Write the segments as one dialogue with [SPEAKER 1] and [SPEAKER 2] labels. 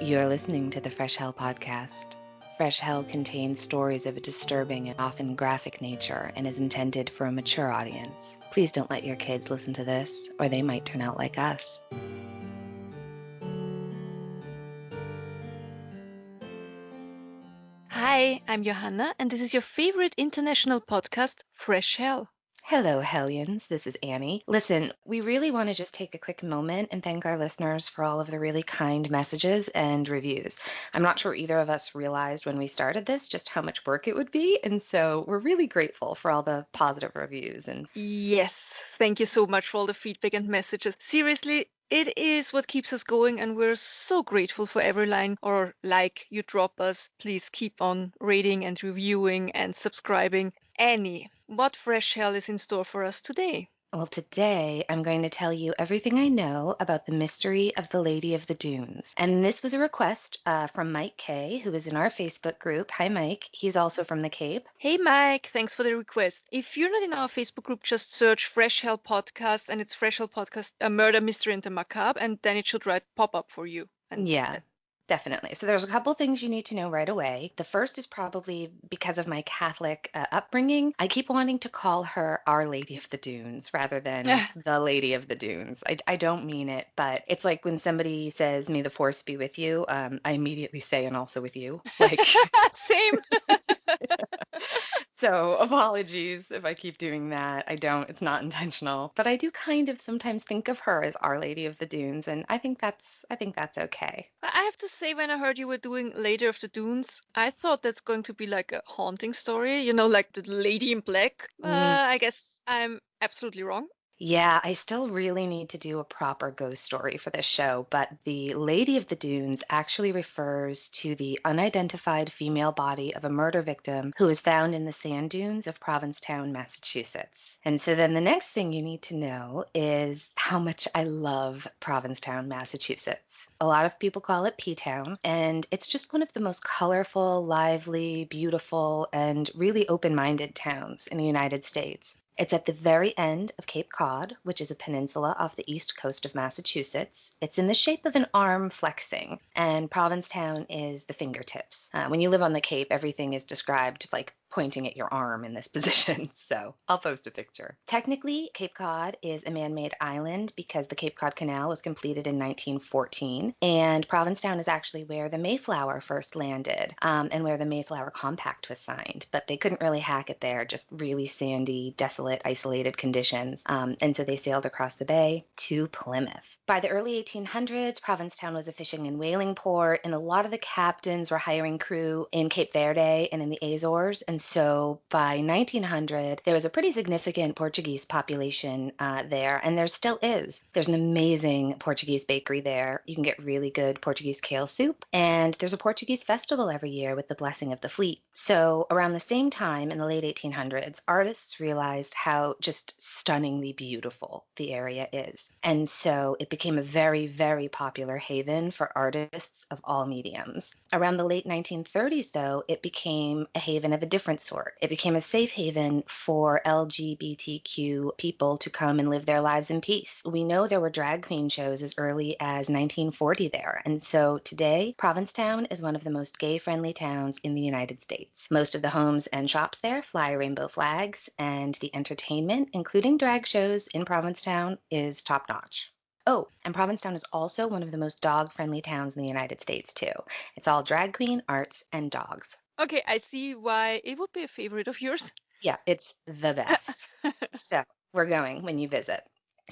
[SPEAKER 1] You're listening to the Fresh Hell podcast. Fresh Hell contains stories of a disturbing and often graphic nature and is intended for a mature audience. Please don't let your kids listen to this, or they might turn out like us.
[SPEAKER 2] Hi, I'm Johanna, and this is your favorite international podcast, Fresh Hell.
[SPEAKER 1] Hello, Hellions. This is Annie. Listen, we really want to just take a quick moment and thank our listeners for all of the really kind messages and reviews. I'm not sure either of us realized when we started this just how much work it would be, and so we're really grateful for all the positive reviews. And
[SPEAKER 2] Yes, thank you so much for all the feedback and messages. Seriously, it is what keeps us going, and we're so grateful for every line or like you drop us. Please keep on rating and reviewing and subscribing. Annie, what Fresh Hell is in store for us today?
[SPEAKER 1] well, today I'm going to tell you everything I know about the mystery of the Lady of the Dunes. And this was a request from Mike K, who is in our Facebook group. Hi, Mike. He's also from the Cape.
[SPEAKER 2] Hey Mike, thanks for the request. If you're not in our Facebook group, just search Fresh Hell Podcast, and it's Fresh Hell Podcast, a murder mystery and the macabre, and then it should pop up for you. And
[SPEAKER 1] Yeah. Definitely. So there's a couple things you need to know right away. The first is probably because of my Catholic upbringing. I keep wanting to call her Our Lady of the Dunes rather than the Lady of the Dunes. I don't mean it, but it's like when somebody says, May the Force be with you, I immediately say, and also with you. Like,
[SPEAKER 2] Same.
[SPEAKER 1] so apologies if I keep doing that. I don't, it's not intentional, but I do kind of sometimes think of her as Our Lady of the Dunes, and I think that's okay.
[SPEAKER 2] I have to say, when I heard you were doing Lady of the Dunes, I thought that's going to be like a haunting story, like the Lady in Black. I guess I'm absolutely wrong.
[SPEAKER 1] Yeah, I still really need to do a proper ghost story for this show, but the Lady of the Dunes actually refers to the unidentified female body of a murder victim who was found in the sand dunes of Provincetown, Massachusetts. And so then the next thing you need to know is how much I love Provincetown, Massachusetts. A lot of people call it P-Town, and it's just one of the most colorful, lively, beautiful, and really open-minded towns in the United States. It's at the very end of Cape Cod, which is a peninsula off the east coast of Massachusetts. It's in the shape of an arm flexing, and Provincetown is the fingertips. When you live on the Cape, everything is described like pointing at your arm in this position, so I'll post a picture. Technically, Cape Cod is a man-made island because the Cape Cod Canal was completed in 1914, and Provincetown is actually where the Mayflower first landed, and where the Mayflower Compact was signed, but they couldn't really hack it there, just really sandy, desolate, isolated conditions, and so they sailed across the bay to Plymouth. By the early 1800s, Provincetown was a fishing and whaling port, and a lot of the captains were hiring crew in Cape Verde and in the Azores, and so by 1900, there was a pretty significant Portuguese population there, and there still is. There's an amazing Portuguese bakery there. You can get really good Portuguese kale soup, and there's a Portuguese festival every year with the blessing of the fleet. So around the same time in the late 1800s, artists realized how just stunningly beautiful the area is. And so it became a very, very popular haven for artists of all mediums. Around the late 1930s, though, it became a haven of a different sort. It became a safe haven for LGBTQ people to come and live their lives in peace. We know there were drag queen shows as early as 1940 there. And so today, Provincetown is one of the most gay-friendly towns in the United States. Most of the homes and shops there fly rainbow flags, and the entertainment, including drag shows in Provincetown, is top-notch. Oh, and Provincetown is also one of the most dog-friendly towns in the United States, too. It's all drag queen, arts, and dogs.
[SPEAKER 2] Okay, I see why it would be a favorite of yours.
[SPEAKER 1] Yeah, it's the best. So we're going when you visit.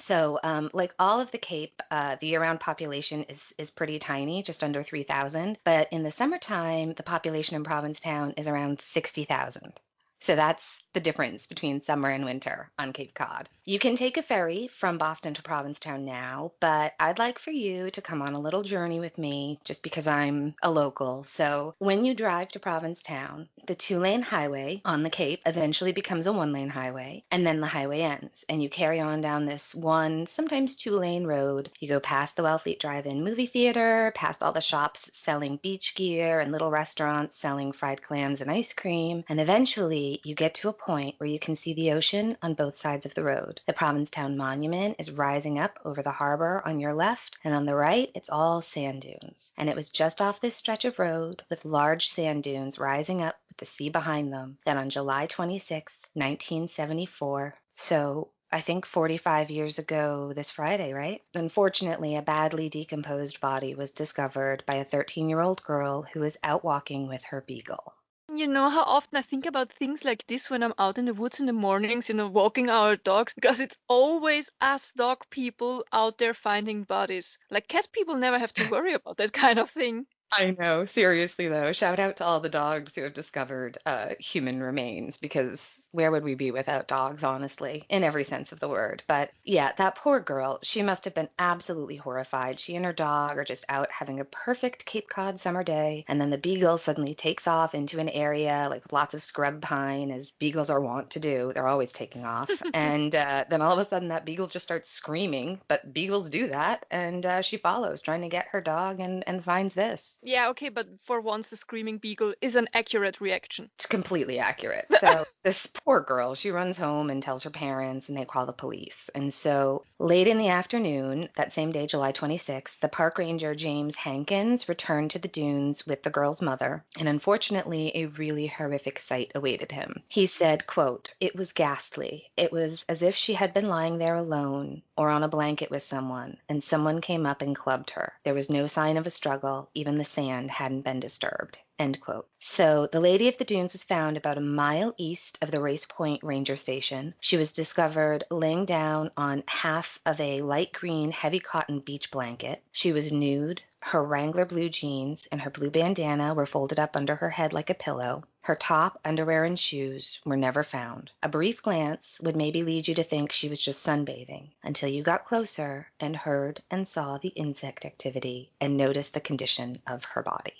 [SPEAKER 1] So like all of the Cape, the year-round population is pretty tiny, just under 3,000. But in the summertime, the population in Provincetown is around 60,000. So that's the difference between summer and winter on Cape Cod. You can take a ferry from Boston to Provincetown now, but I'd like for you to come on a little journey with me just because I'm a local. So when you drive to Provincetown, the 2-lane highway on the Cape eventually becomes a 1-lane highway, and then the highway ends, and you carry on down this 1, sometimes 2-lane road. You go past the Wellfleet Drive-In movie theater, past all the shops selling beach gear and little restaurants selling fried clams and ice cream, and eventually eventually you get to a point where you can see the ocean on both sides of the road. The Provincetown Monument is rising up over the harbor on your left, and on the right, it's all sand dunes. And it was just off this stretch of road with large sand dunes rising up with the sea behind them that on July 26, 1974, so I think 45 years ago this Friday, right? Unfortunately, a badly decomposed body was discovered by a 13-year-old girl who was out walking with her beagle.
[SPEAKER 2] You know how often I think about things like this when I'm out in the woods in the mornings, walking our dogs, because it's always us dog people out there finding bodies. Like cat people never have to worry about that kind of thing.
[SPEAKER 1] I know. Seriously, though, shout out to all the dogs who have discovered human remains, because where would we be without dogs, honestly, in every sense of the word. But yeah, that poor girl, she must have been absolutely horrified. She and her dog are just out having a perfect Cape Cod summer day, and then the beagle suddenly takes off into an area like with lots of scrub pine, as beagles are wont to do. They're always taking off. And then all of a sudden that beagle just starts screaming, but beagles do that, and she follows, trying to get her dog, and finds this.
[SPEAKER 2] Yeah, okay, but for once the screaming beagle is an accurate reaction.
[SPEAKER 1] It's completely accurate. So this poor girl, she runs home and tells her parents, and they call the police. And so late in the afternoon, that same day, July 26th, the park ranger James Hankins returned to the dunes with the girl's mother. And unfortunately, a really horrific sight awaited him. He said, quote, "It was ghastly. It was as if she had been lying there alone or on a blanket with someone, and someone came up and clubbed her. There was no sign of a struggle. Even the sand hadn't been disturbed." End quote. So the Lady of the Dunes was found about a mile east of the Race Point Ranger Station. She was discovered laying down on half of a light green heavy cotton beach blanket. She was nude. Her Wrangler blue jeans and her blue bandana were folded up under her head like a pillow. Her top, underwear, and shoes were never found. A brief glance would maybe lead you to think she was just sunbathing, until you got closer and heard and saw the insect activity and noticed the condition of her body.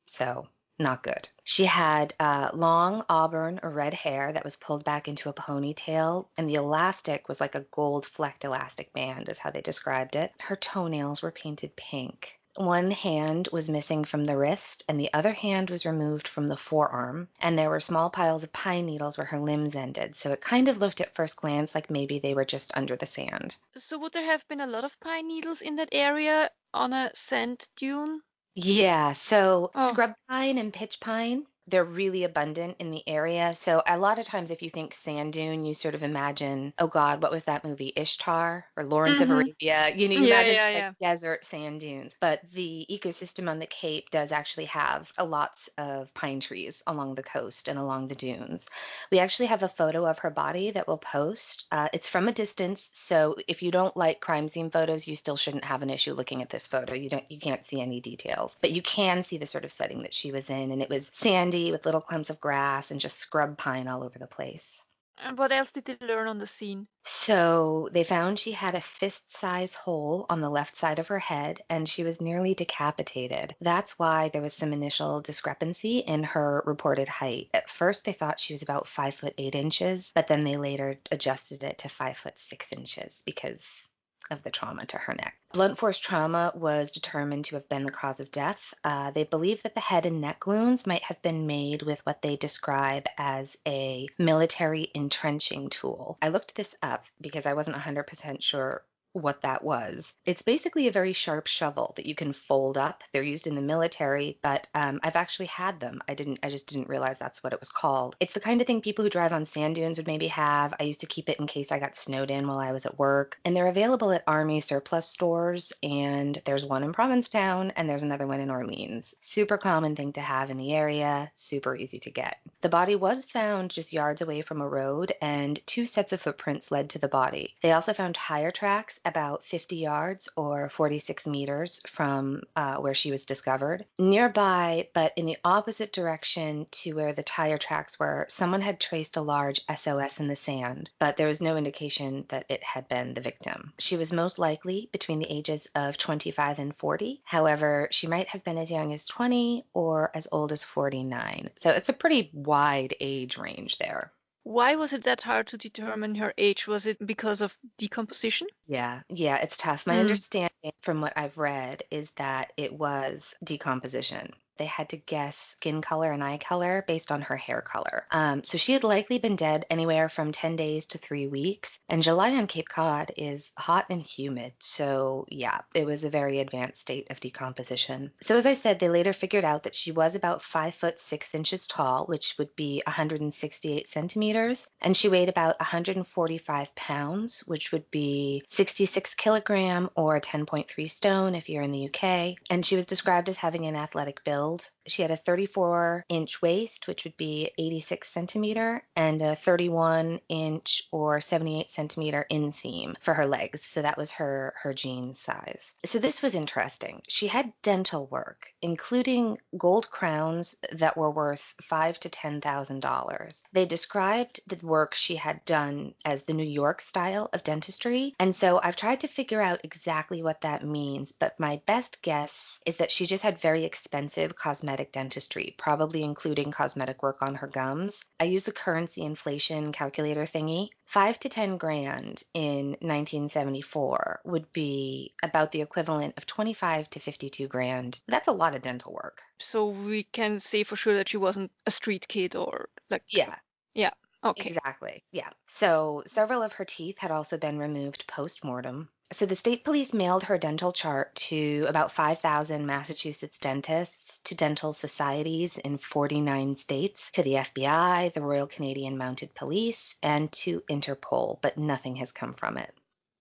[SPEAKER 1] So, not good. She had long auburn or red hair that was pulled back into a ponytail, and the elastic was like a gold flecked elastic band, is how they described it. Her toenails were painted pink. One hand was missing from the wrist, and the other hand was removed from the forearm, and there were small piles of pine needles where her limbs ended, so it kind of looked at first glance like maybe they were just under the sand.
[SPEAKER 2] So would there have been a lot of pine needles in that area on a sand dune?
[SPEAKER 1] Yeah, so
[SPEAKER 2] Oh,
[SPEAKER 1] scrub pine and pitch pine, they're really abundant in the area. So a lot of times if you think sand dune, you sort of imagine, oh God, what was that movie, Ishtar or Lawrence of
[SPEAKER 2] mm-hmm.
[SPEAKER 1] Arabia? You
[SPEAKER 2] Yeah,
[SPEAKER 1] imagine
[SPEAKER 2] yeah,
[SPEAKER 1] like
[SPEAKER 2] yeah.
[SPEAKER 1] desert sand dunes. But the ecosystem on the Cape does actually have lots of pine trees along the coast and along the dunes. We actually have a photo of her body that we'll post. It's from a distance, so if you don't like crime scene photos, you still shouldn't have an issue looking at this photo. You can't see any details, but you can see the sort of setting that she was in, and it was sandy with little clumps of grass and just scrub pine all over the place.
[SPEAKER 2] And what else did they learn on the scene?
[SPEAKER 1] So they found she had a fist-size hole on the left side of her head, and she was nearly decapitated. That's why there was some initial discrepancy in her reported height. At first, they thought she was about 5'8", but then they later adjusted it to 5'6" because of the trauma to her neck. Blunt force trauma was determined to have been the cause of death. They believe that the head and neck wounds might have been made with what they describe as a military entrenching tool. I looked this up because I wasn't 100% sure what that was. It's basically a very sharp shovel that you can fold up. They're used in the military, but I've actually had them. I just didn't realize that's what it was called. It's the kind of thing people who drive on sand dunes would maybe have. I used to keep it in case I got snowed in while I was at work. And they're available at Army surplus stores, and there's one in Provincetown and there's another one in Orleans. Super common thing to have in the area, super easy to get. The body was found just yards away from a road, and 2 sets of footprints led to the body. They also found tire tracks about 50 yards or 46 meters from where she was discovered. Nearby, but in the opposite direction to where the tire tracks were, someone had traced a large SOS in the sand, but there was no indication that it had been the victim. She was most likely between the ages of 25 and 40. However, she might have been as young as 20 or as old as 49. So it's a pretty wide age range there.
[SPEAKER 2] Why was it that hard to determine her age? Was it because of decomposition?
[SPEAKER 1] Yeah, it's tough. My
[SPEAKER 2] Mm.
[SPEAKER 1] understanding from what I've read is that it was decomposition. They had to guess skin color and eye color based on her hair color. So she had likely been dead anywhere from 10 days to 3 weeks. And July on Cape Cod is hot and humid. So yeah, it was a very advanced state of decomposition. So as I said, they later figured out that she was about 5'6" tall, which would be 168 centimeters. And she weighed about 145 pounds, which would be 66 kilogram or 10.3 stone if you're in the UK. And she was described as having an athletic build. She had a 34-inch waist, which would be 86 centimeter, and a 31-inch or 78 centimeter inseam for her legs. So that was her jean size. So this was interesting. She had dental work, including gold crowns that were worth $5,000 to $10,000. They described the work she had done as the New York style of dentistry. And so I've tried to figure out exactly what that means, but my best guess is that she just had very expensive cosmetic dentistry, probably including cosmetic work on her gums. I used the currency inflation calculator thingy. 5 to 10 grand in 1974 would be about the equivalent of 25 to 52 grand. That's a lot of dental work.
[SPEAKER 2] So we can say for sure that she wasn't a street kid or like.
[SPEAKER 1] Yeah.
[SPEAKER 2] Yeah. Okay.
[SPEAKER 1] Exactly. Yeah. So several of her teeth had also been removed post-mortem. So the state police mailed her dental chart to about 5,000 Massachusetts dentists, to dental societies in 49 states, to the FBI, the Royal Canadian Mounted Police, and to Interpol, but nothing has come from it.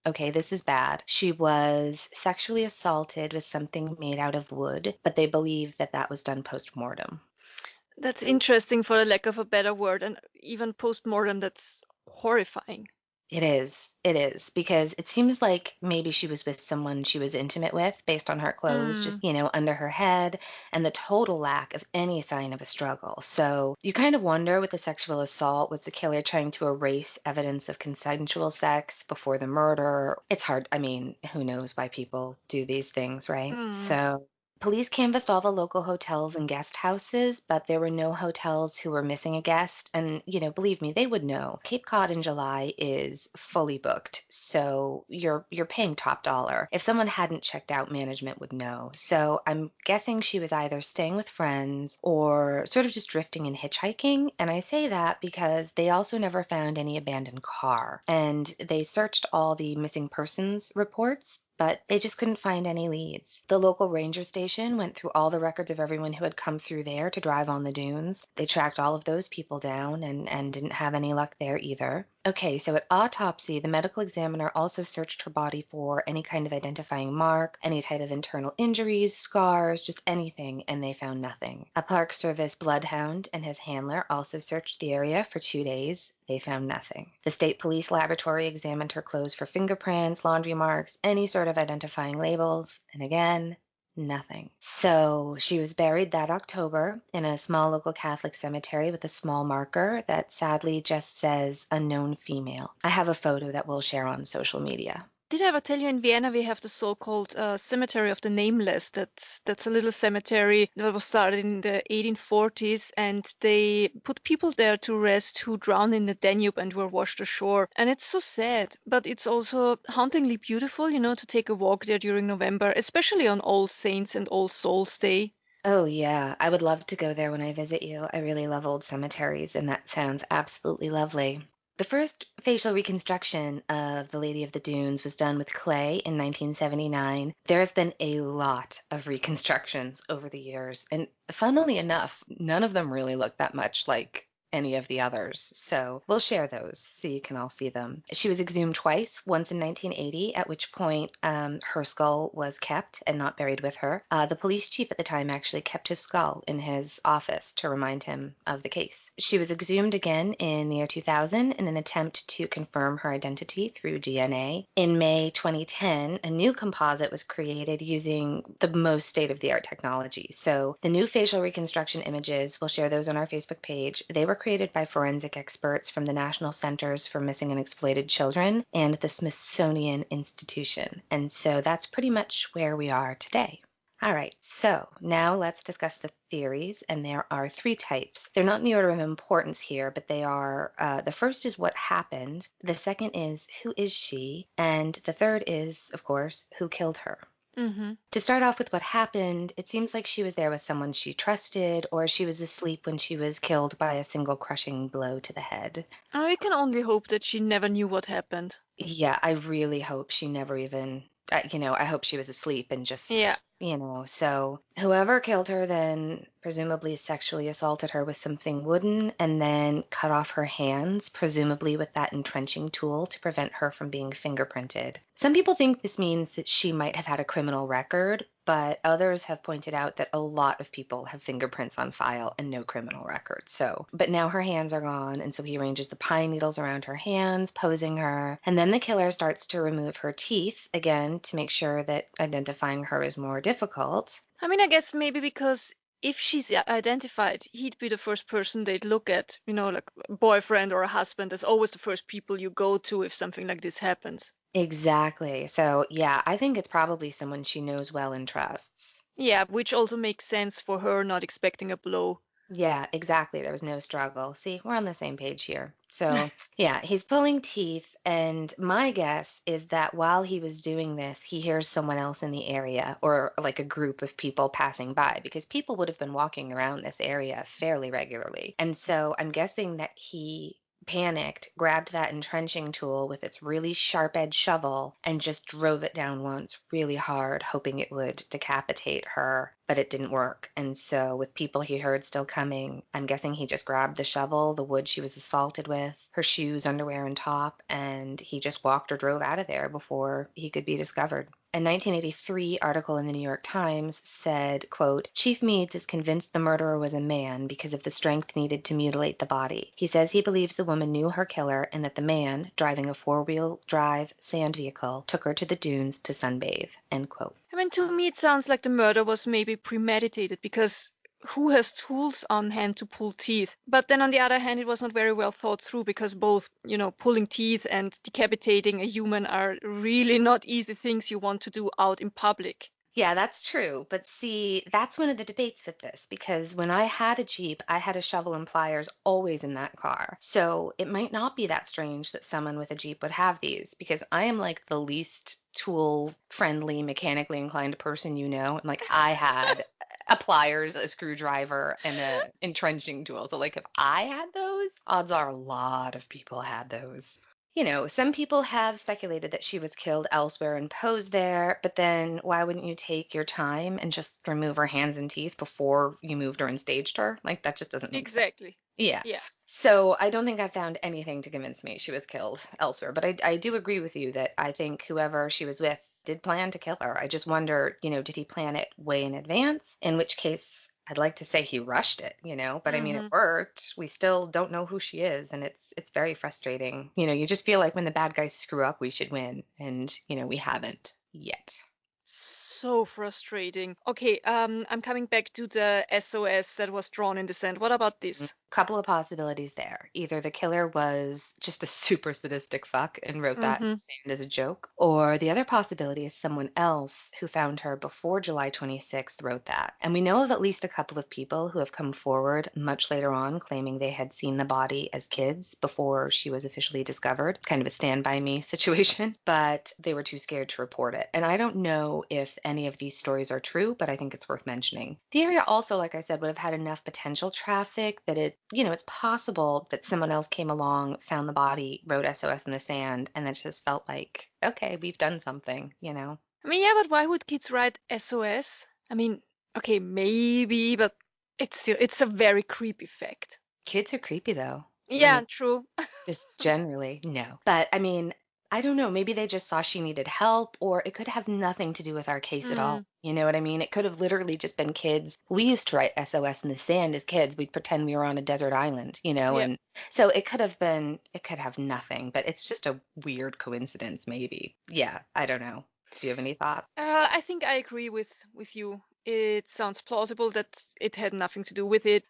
[SPEAKER 1] Okay, this is bad. She was sexually assaulted with something made out of wood, but they believe that that was done post-mortem.
[SPEAKER 2] That's interesting, for the lack of a better word, and even post-mortem, that's horrifying.
[SPEAKER 1] It is, because it seems like maybe she was with someone she was intimate with based on her clothes, just, under her head, and the total lack of any sign of a struggle. So you kind of wonder with the sexual assault, was the killer trying to erase evidence of consensual sex before the murder? It's hard. I mean, who knows why people do these things, right? So police canvassed all the local hotels and guest houses, but there were no hotels who were missing a guest. And, believe me, they would know. Cape Cod in July is fully booked, so you're paying top dollar. If someone hadn't checked out, management would know. So I'm guessing she was either staying with friends or sort of just drifting and hitchhiking. And I say that because they also never found any abandoned car. And they searched all the missing persons reports, but they just couldn't find any leads. The local ranger station went through all the records of everyone who had come through there to drive on the dunes. They tracked all of those people down and didn't have any luck there either. Okay, so at autopsy, the medical examiner also searched her body for any kind of identifying mark, any type of internal injuries, scars, just anything, and they found nothing. A Park Service bloodhound and his handler also searched the area for 2 days. They found nothing. The state police laboratory examined her clothes for fingerprints, laundry marks, any sort of identifying labels, and again, nothing. So she was buried that October in a small local Catholic cemetery with a small marker that sadly just says unknown female. I have a photo that we'll share on social media.
[SPEAKER 2] Did I ever tell you in Vienna we have the so-called Cemetery of the Nameless? That's a little cemetery that was started in the 1840s, and they put people there to rest who drowned in the Danube and were washed ashore. And it's so sad, but it's also hauntingly beautiful, to take a walk there during November, especially on All Saints and All Souls Day.
[SPEAKER 1] Oh, yeah. I would love to go there when I visit you. I really love old cemeteries, and that sounds absolutely lovely. The first facial reconstruction of the Lady of the Dunes was done with clay in 1979. There have been a lot of reconstructions over the years, and funnily enough, none of them really look that much like any of the others. So we'll share those so you can all see them. She was exhumed twice, once in 1980, at which point her skull was kept and not buried with her. The police chief at the time actually kept his skull in his office to remind him of the case. She was exhumed again in the year 2000 in an attempt to confirm her identity through DNA. In May 2010, a new composite was created using the most state-of-the-art technology. So the new facial reconstruction images, we'll share those on our Facebook page. They were created by forensic experts from the National Centers for Missing and Exploited Children and the Smithsonian Institution. And so that's pretty much where we are today. All right, so now let's discuss the theories, and there are 3 types. They're not in the order of importance here, but they are, the first is what happened, the second is who is she, and the third is, of course, who killed her.
[SPEAKER 2] Mm-hmm.
[SPEAKER 1] To start off with what happened, it seems like she was there with someone she trusted, or she was asleep when she was killed by a single crushing blow to the head.
[SPEAKER 2] I can only hope that she never knew what happened.
[SPEAKER 1] Yeah, I really hope she never even, I hope she was asleep and
[SPEAKER 2] Yeah.
[SPEAKER 1] just, so whoever killed her then presumably sexually assaulted her with something wooden and then cut off her hands, presumably with that entrenching tool to prevent her from being fingerprinted. Some people think this means that she might have had a criminal record, but others have pointed out that a lot of people have fingerprints on file and no criminal record. So, but now her hands are gone, and so he arranges the pine needles around her hands, posing her, and then the killer starts to remove her teeth again to make sure that identifying her is more difficult.
[SPEAKER 2] I mean, I guess maybe because if she's identified, he'd be the first person they'd look at, like a boyfriend or a husband. That's always the first people you go to if something like this happens.
[SPEAKER 1] Exactly. So, yeah, I think it's probably someone she knows well and trusts.
[SPEAKER 2] Yeah, which also makes sense for her not expecting a blow.
[SPEAKER 1] Yeah, exactly. There was no struggle. See, we're on the same page here. So, yeah, he's pulling teeth, and my guess is that while he was doing this, he hears someone else in the area or like a group of people passing by because people would have been walking around this area fairly regularly. And so I'm guessing that he panicked, grabbed that entrenching tool with its really sharp-edged shovel, and just drove it down once really hard, hoping it would decapitate her, but it didn't work. And so, with people he heard still coming, I'm guessing he just grabbed the shovel, the wood she was assaulted with, her shoes, underwear, and top, and he just walked or drove out of there before he could be discovered. A 1983 article in the New York Times said, quote, Chief Meads is convinced the murderer was a man because of the strength needed to mutilate the body. He says he believes the woman knew her killer and that the man, driving a four-wheel drive sand vehicle, took her to the dunes to sunbathe, end quote.
[SPEAKER 2] I mean, to me, it sounds like the murder was maybe premeditated because who has tools on hand to pull teeth? But then on the other hand, it was not very well thought through because both, pulling teeth and decapitating a human are really not easy things you want to do out in public.
[SPEAKER 1] Yeah, that's true. But see, that's one of the debates with this because when I had a Jeep, I had a shovel and pliers always in that car. So it might not be that strange that someone with a Jeep would have these because I am like the least tool friendly, mechanically inclined person you know. And like I had a pliers, a screwdriver, and a entrenching tool. So like if I had those, odds are a lot of people had those. Some people have speculated that she was killed elsewhere and posed there, but then why wouldn't you take your time and just remove her hands and teeth before you moved her and staged her? Like, that just doesn't make sense.
[SPEAKER 2] Exactly.
[SPEAKER 1] Yeah.
[SPEAKER 2] Yeah.
[SPEAKER 1] So I don't think I found anything to convince me she was killed elsewhere, but I do agree with you that I think whoever she was with did plan to kill her. I just wonder, did he plan it way in advance? In which case, I'd like to say he rushed it, but I mean it worked. We still don't know who she is, and it's very frustrating. You just feel like when the bad guys screw up, we should win, and we haven't yet.
[SPEAKER 2] So frustrating. Okay, I'm coming back to the SOS that was drawn in the sand. What about this?
[SPEAKER 1] Couple of possibilities there. Either the killer was just a super sadistic fuck and wrote that in the sand as a joke, or the other possibility is someone else who found her before July 26th wrote that. And we know of at least a couple of people who have come forward much later on claiming they had seen the body as kids before she was officially discovered. Kind of a stand by me situation, but they were too scared to report it. And I don't know if any of these stories are true, but I think it's worth mentioning. The area also, like I said, would have had enough potential traffic that it's possible that someone else came along, found the body, wrote SOS in the sand, and then just felt like, okay, we've done something.
[SPEAKER 2] I mean, yeah, but why would kids write SOS? I mean, okay, maybe, but it's a very creepy fact.
[SPEAKER 1] Kids are creepy though. I
[SPEAKER 2] Yeah,
[SPEAKER 1] mean,
[SPEAKER 2] true.
[SPEAKER 1] just generally, no. But I mean, I don't know. Maybe they just saw she needed help, or it could have nothing to do with our case at all. You know what I mean? It could have literally just been kids. We used to write SOS in the sand as kids. We'd pretend we were on a desert island.
[SPEAKER 2] Yeah.
[SPEAKER 1] And so it could have nothing, but it's just a weird coincidence, maybe. Yeah, I don't know. Do you have any thoughts?
[SPEAKER 2] I think I agree with you. It sounds plausible that it had nothing to do with it.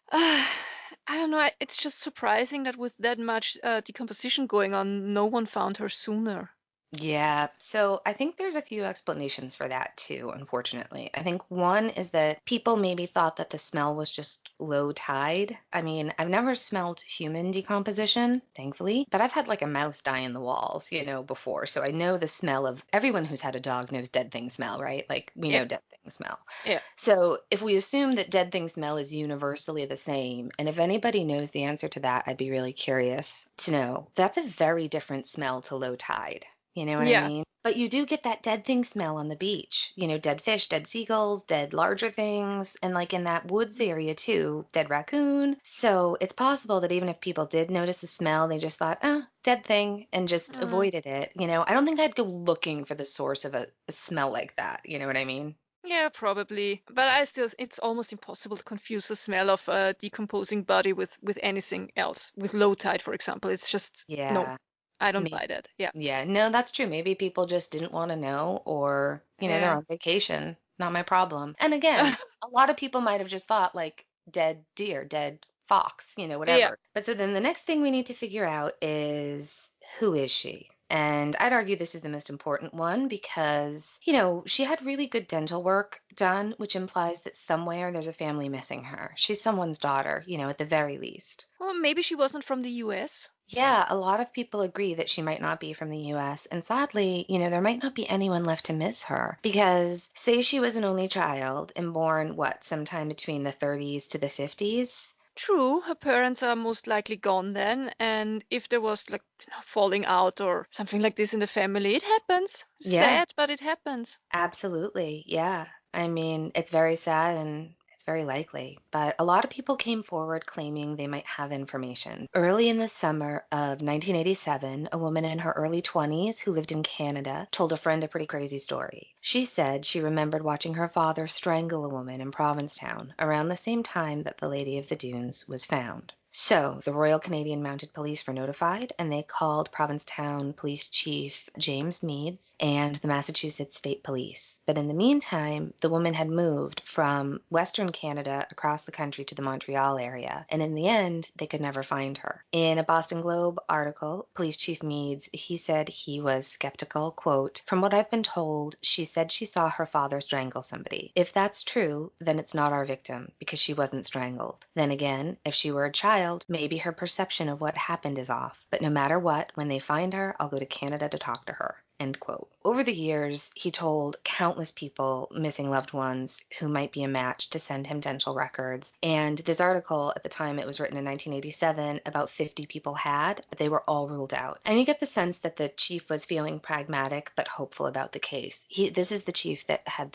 [SPEAKER 2] I don't know. It's just surprising that with that much decomposition going on, no one found her sooner.
[SPEAKER 1] Yeah, so I think there's a few explanations for that too, unfortunately. I think one is that people maybe thought that the smell was just low tide. I mean, I've never smelled human decomposition, thankfully, but I've had like a mouse die in the walls, before. So I know the smell of everyone who's had a dog knows dead thing smell, right? Like we
[SPEAKER 2] Yeah,
[SPEAKER 1] know dead thing smell.
[SPEAKER 2] yeah.
[SPEAKER 1] So if we assume that dead thing smell is universally the same, and if anybody knows the answer to that, I'd be really curious to know. That's a very different smell to low tide. You know what I
[SPEAKER 2] Yeah.
[SPEAKER 1] mean? But you do get that dead thing smell on the beach. Dead fish, dead seagulls, dead larger things, and like in that woods area too, dead raccoon. So it's possible that even if people did notice a smell, they just thought, oh, dead thing, and just
[SPEAKER 2] Mm.
[SPEAKER 1] avoided it. I don't think I'd go looking for the source of a smell like that. You know what I mean?
[SPEAKER 2] Yeah, probably. But it's almost impossible to confuse the smell of a decomposing body with anything else. With low tide, for example. It's just, no,
[SPEAKER 1] Yeah.
[SPEAKER 2] I don't
[SPEAKER 1] Maybe.
[SPEAKER 2] buy that. Yeah.
[SPEAKER 1] Yeah, no, that's true. Maybe people just didn't want to know, or, they're
[SPEAKER 2] Yeah.
[SPEAKER 1] on vacation. Not my problem. And again, a lot of people might have just thought like dead deer, dead fox,
[SPEAKER 2] Yeah.
[SPEAKER 1] whatever. But so then the next thing we need to figure out is who is she? And I'd argue this is the most important one because, she had really good dental work done, which implies that somewhere there's a family missing her. She's someone's daughter, at the very least.
[SPEAKER 2] Well, maybe she wasn't from the US.
[SPEAKER 1] Yeah, a lot of people agree that she might not be from the US. And sadly, there might not be anyone left to miss her because, say, she was an only child and born, what, sometime between the 30s to the 50s?
[SPEAKER 2] True, her parents are most likely gone then, and if there was like falling out or something like this in the family, it happens.
[SPEAKER 1] Yeah,
[SPEAKER 2] Sad, but it happens.
[SPEAKER 1] absolutely. Yeah. I mean, it's very sad and it's very likely, but a lot of people came forward claiming they might have information. Early in the summer of 1987, a woman in her early 20s who lived in Canada told a friend a pretty crazy story. She said she remembered watching her father strangle a woman in Provincetown around the same time that the Lady of the Dunes was found. So the Royal Canadian Mounted Police were notified, and they called Provincetown Police Chief James Meads and the Massachusetts State Police. But in the meantime, the woman had moved from Western Canada across the country to the Montreal area, and in the end, they could never find her. In a Boston Globe article, Police Chief Meads, he said he was skeptical, quote, "From what I've been told, she said she saw her father strangle somebody. If that's true, then it's not our victim, because she wasn't strangled. Then again, if she were a child, maybe her perception of what happened is off. But no matter what, when they find her, I'll go to Canada to talk to her." End quote. Over the years, he told countless people missing loved ones who might be a match to send him dental records. And this article, at the time it was written in 1987, about 50 people had, but they were all ruled out. And you get the sense that the chief was feeling pragmatic but hopeful about the case. This is the chief that had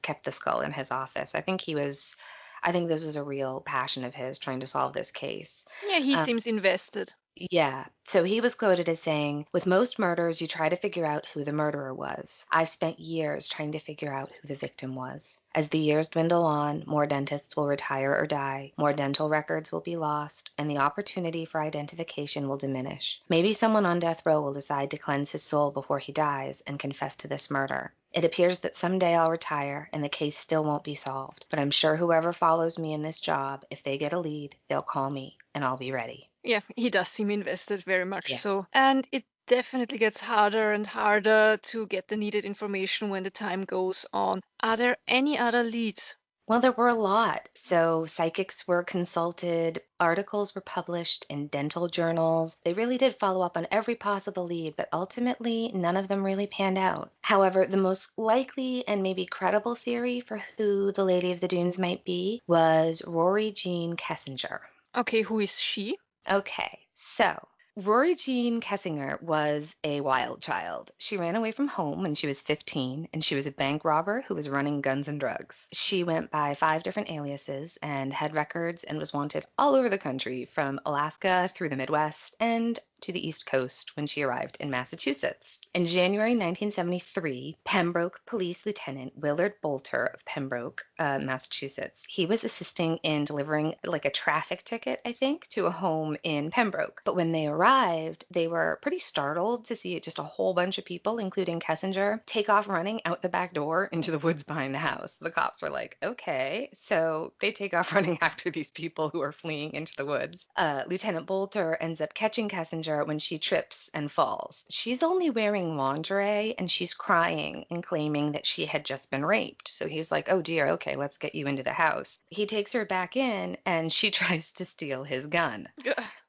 [SPEAKER 1] kept the skull in his office. I think this was a real passion of his trying to solve this case.
[SPEAKER 2] Yeah, he
[SPEAKER 1] Um,
[SPEAKER 2] seems invested.
[SPEAKER 1] yeah. So he was quoted as saying, "With most murders, you try to figure out who the murderer was. I've spent years trying to figure out who the victim was. As the years dwindle on, more dentists will retire or die, more dental records will be lost, and the opportunity for identification will diminish. Maybe someone on death row will decide to cleanse his soul before he dies and confess to this murder. It appears that someday I'll retire and the case still won't be solved, but I'm sure whoever follows me in this job, if they get a lead, they'll call me and I'll be ready."
[SPEAKER 2] Yeah, he does seem invested very much
[SPEAKER 1] Yeah.
[SPEAKER 2] so. And it definitely gets harder and harder to get the needed information when the time goes on. Are there any other leads?
[SPEAKER 1] Well, there were a lot. So psychics were consulted, articles were published in dental journals. They really did follow up on every possible lead, but ultimately none of them really panned out. However, the most likely and maybe credible theory for who the Lady of the Dunes might be was Rory Jean Kessinger.
[SPEAKER 2] Okay, who is she?
[SPEAKER 1] Okay, so Rory Jean Kessinger was a wild child. She ran away from home when she was 15, and she was a bank robber who was running guns and drugs. She went by 5 different aliases and had records and was wanted all over the country, from Alaska through the Midwest and to the East Coast when she arrived in Massachusetts. In January 1973, Pembroke Police Lieutenant Willard Bolter of Pembroke, Massachusetts, he was assisting in delivering like a traffic ticket, I think, to a home in Pembroke. But when they arrived, they were pretty startled to see just a whole bunch of people, including Kessinger, take off running out the back door into the woods behind the house. The cops were like, okay. So they take off running after these people who are fleeing into the woods. Lieutenant Bolter ends up catching Kessinger danger when she trips and falls. She's only wearing lingerie and she's crying and claiming that she had just been raped. So he's like, oh dear, okay, let's get you into the house. He takes her back in and she tries to steal his gun.